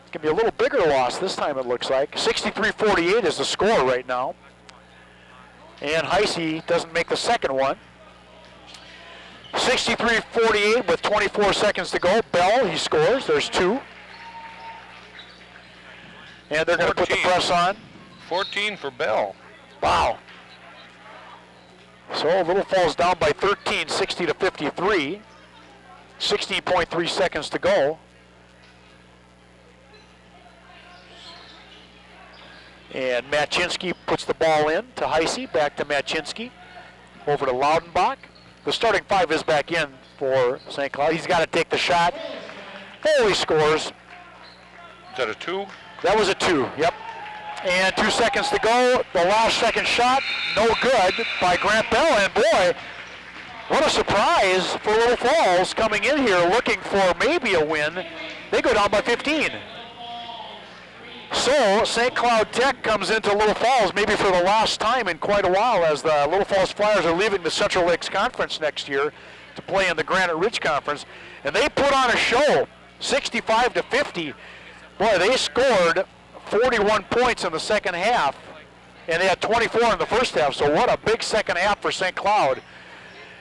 it's going to be a little bigger loss this time, it looks like. 63-48 is the score right now. And Heisey doesn't make the second one. 63-48 with 24 seconds to go. Bell, he scores. There's 2. And they're going to put the press on. 14 for Bell. Wow. So Little Falls down by 13, 60-53. 16.3 seconds to go. And Machinsky puts the ball in to Heisey, back to Machinsky, over to Loudenbach. The starting 5 is back in for St. Cloud. He's got to take the shot. Foley scores. Is that a 2? That was a 2, yep. And 2 seconds to go. The last second shot, no good by Grant Bell. And boy, what a surprise for Little Falls coming in here looking for maybe a win. They go down by 15. So St. Cloud Tech comes into Little Falls maybe for the last time in quite a while, as the Little Falls Flyers are leaving the Central Lakes Conference next year to play in the Granite Ridge Conference. And they put on a show, 65-50. Boy, they scored 41 points in the second half, and they had 24 in the first half. So what a big second half for St. Cloud.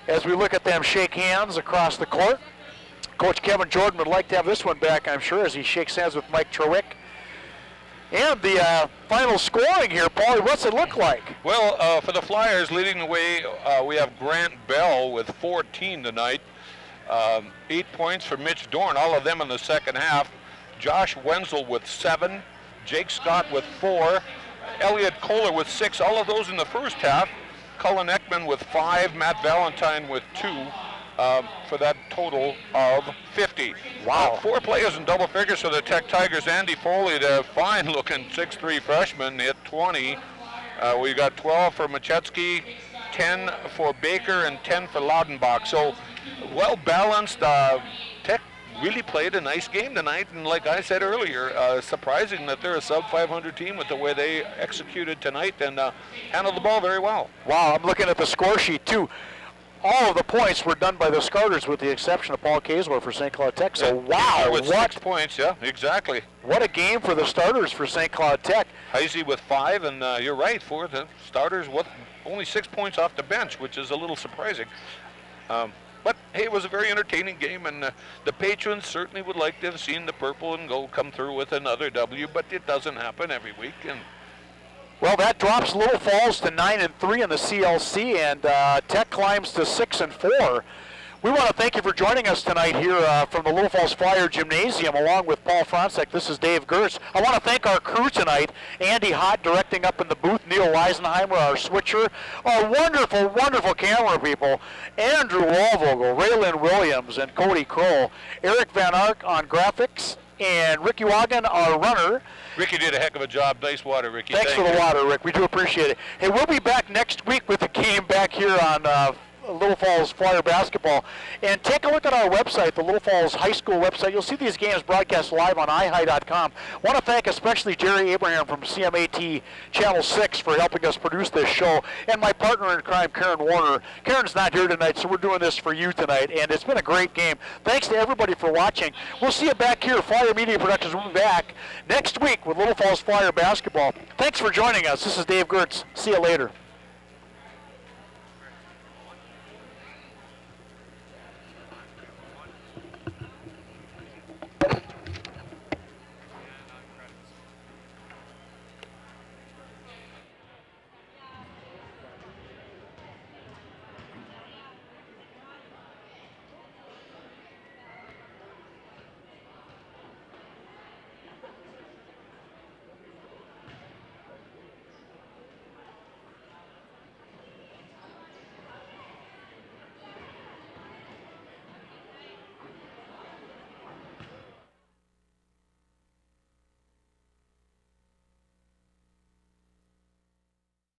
As we look at them shake hands across the court, Coach Kevin Jordan would like to have this one back, I'm sure, as he shakes hands with Mike Trewick. And the final scoring here, Paulie, what's it look like? Well, for the Flyers leading the way, we have Grant Bell with 14 tonight. 8 points for Mitch Dorn, all of them in the second half. Josh Wenzel with 7. Jake Scott with 4. Elliot Kohler with 6. All of those in the first half. Cullen Ekman with 5. Matt Valentine with 2. For that total of 50. Wow. 4 players in double figures for the Tech Tigers. Andy Foley, the fine-looking 6'3" freshman, hit 20. We got 12 for Machetsky, 10 for Baker, and 10 for Loudenbach. So, well-balanced. Tech really played a nice game tonight, and like I said earlier, surprising that they're a sub-500 team with the way they executed tonight and handled the ball very well. Wow, I'm looking at the score sheet, too. all of the points were done by the starters with the exception of Paul Kaesler for St. Cloud Tech. So, Yeah, wow, with 6 points, yeah, exactly. what a game for the starters for St. Cloud Tech. Heisey with 5, and you're right, for the starters with only 6 points off the bench, which is a little surprising. But hey, it was a very entertaining game, and the patrons certainly would like to have seen the purple and gold come through with another W, but it doesn't happen every week. And Well, that drops Little Falls to 9-3 in the CLC, and Tech climbs to 6-4. We want to thank you for joining us tonight here from the Little Falls Flyer Gymnasium, along with Paul Franczek. This is Dave Gertz. I want to thank our crew tonight, Andy Hott directing up in the booth, Neil Weisenheimer, our switcher, our wonderful, wonderful camera people, Andrew Walvogel, Raylan Williams, and Cody Kroll, Eric Van Ark on graphics, and Ricky Wagen, our runner. Ricky did a heck of a job. Nice water, Ricky. Thanks for the water, Rick. We do appreciate it. Hey, we'll be back next week with the game back here on Little Falls Flyer basketball. And take a look at our website, the Little Falls High School website. You'll see these games broadcast live on ihigh.com. I want to thank especially Jerry Abraham from CMAT Channel 6 for helping us produce this show, and my partner in crime, Karen Warner. Karen's not here tonight, so we're doing this for you tonight, and it's been a great game. Thanks to everybody for watching. We'll see you back here. Flyer Media Productions will be back next week with Little Falls Flyer basketball. Thanks for joining us. This is Dave Gertz. See you later.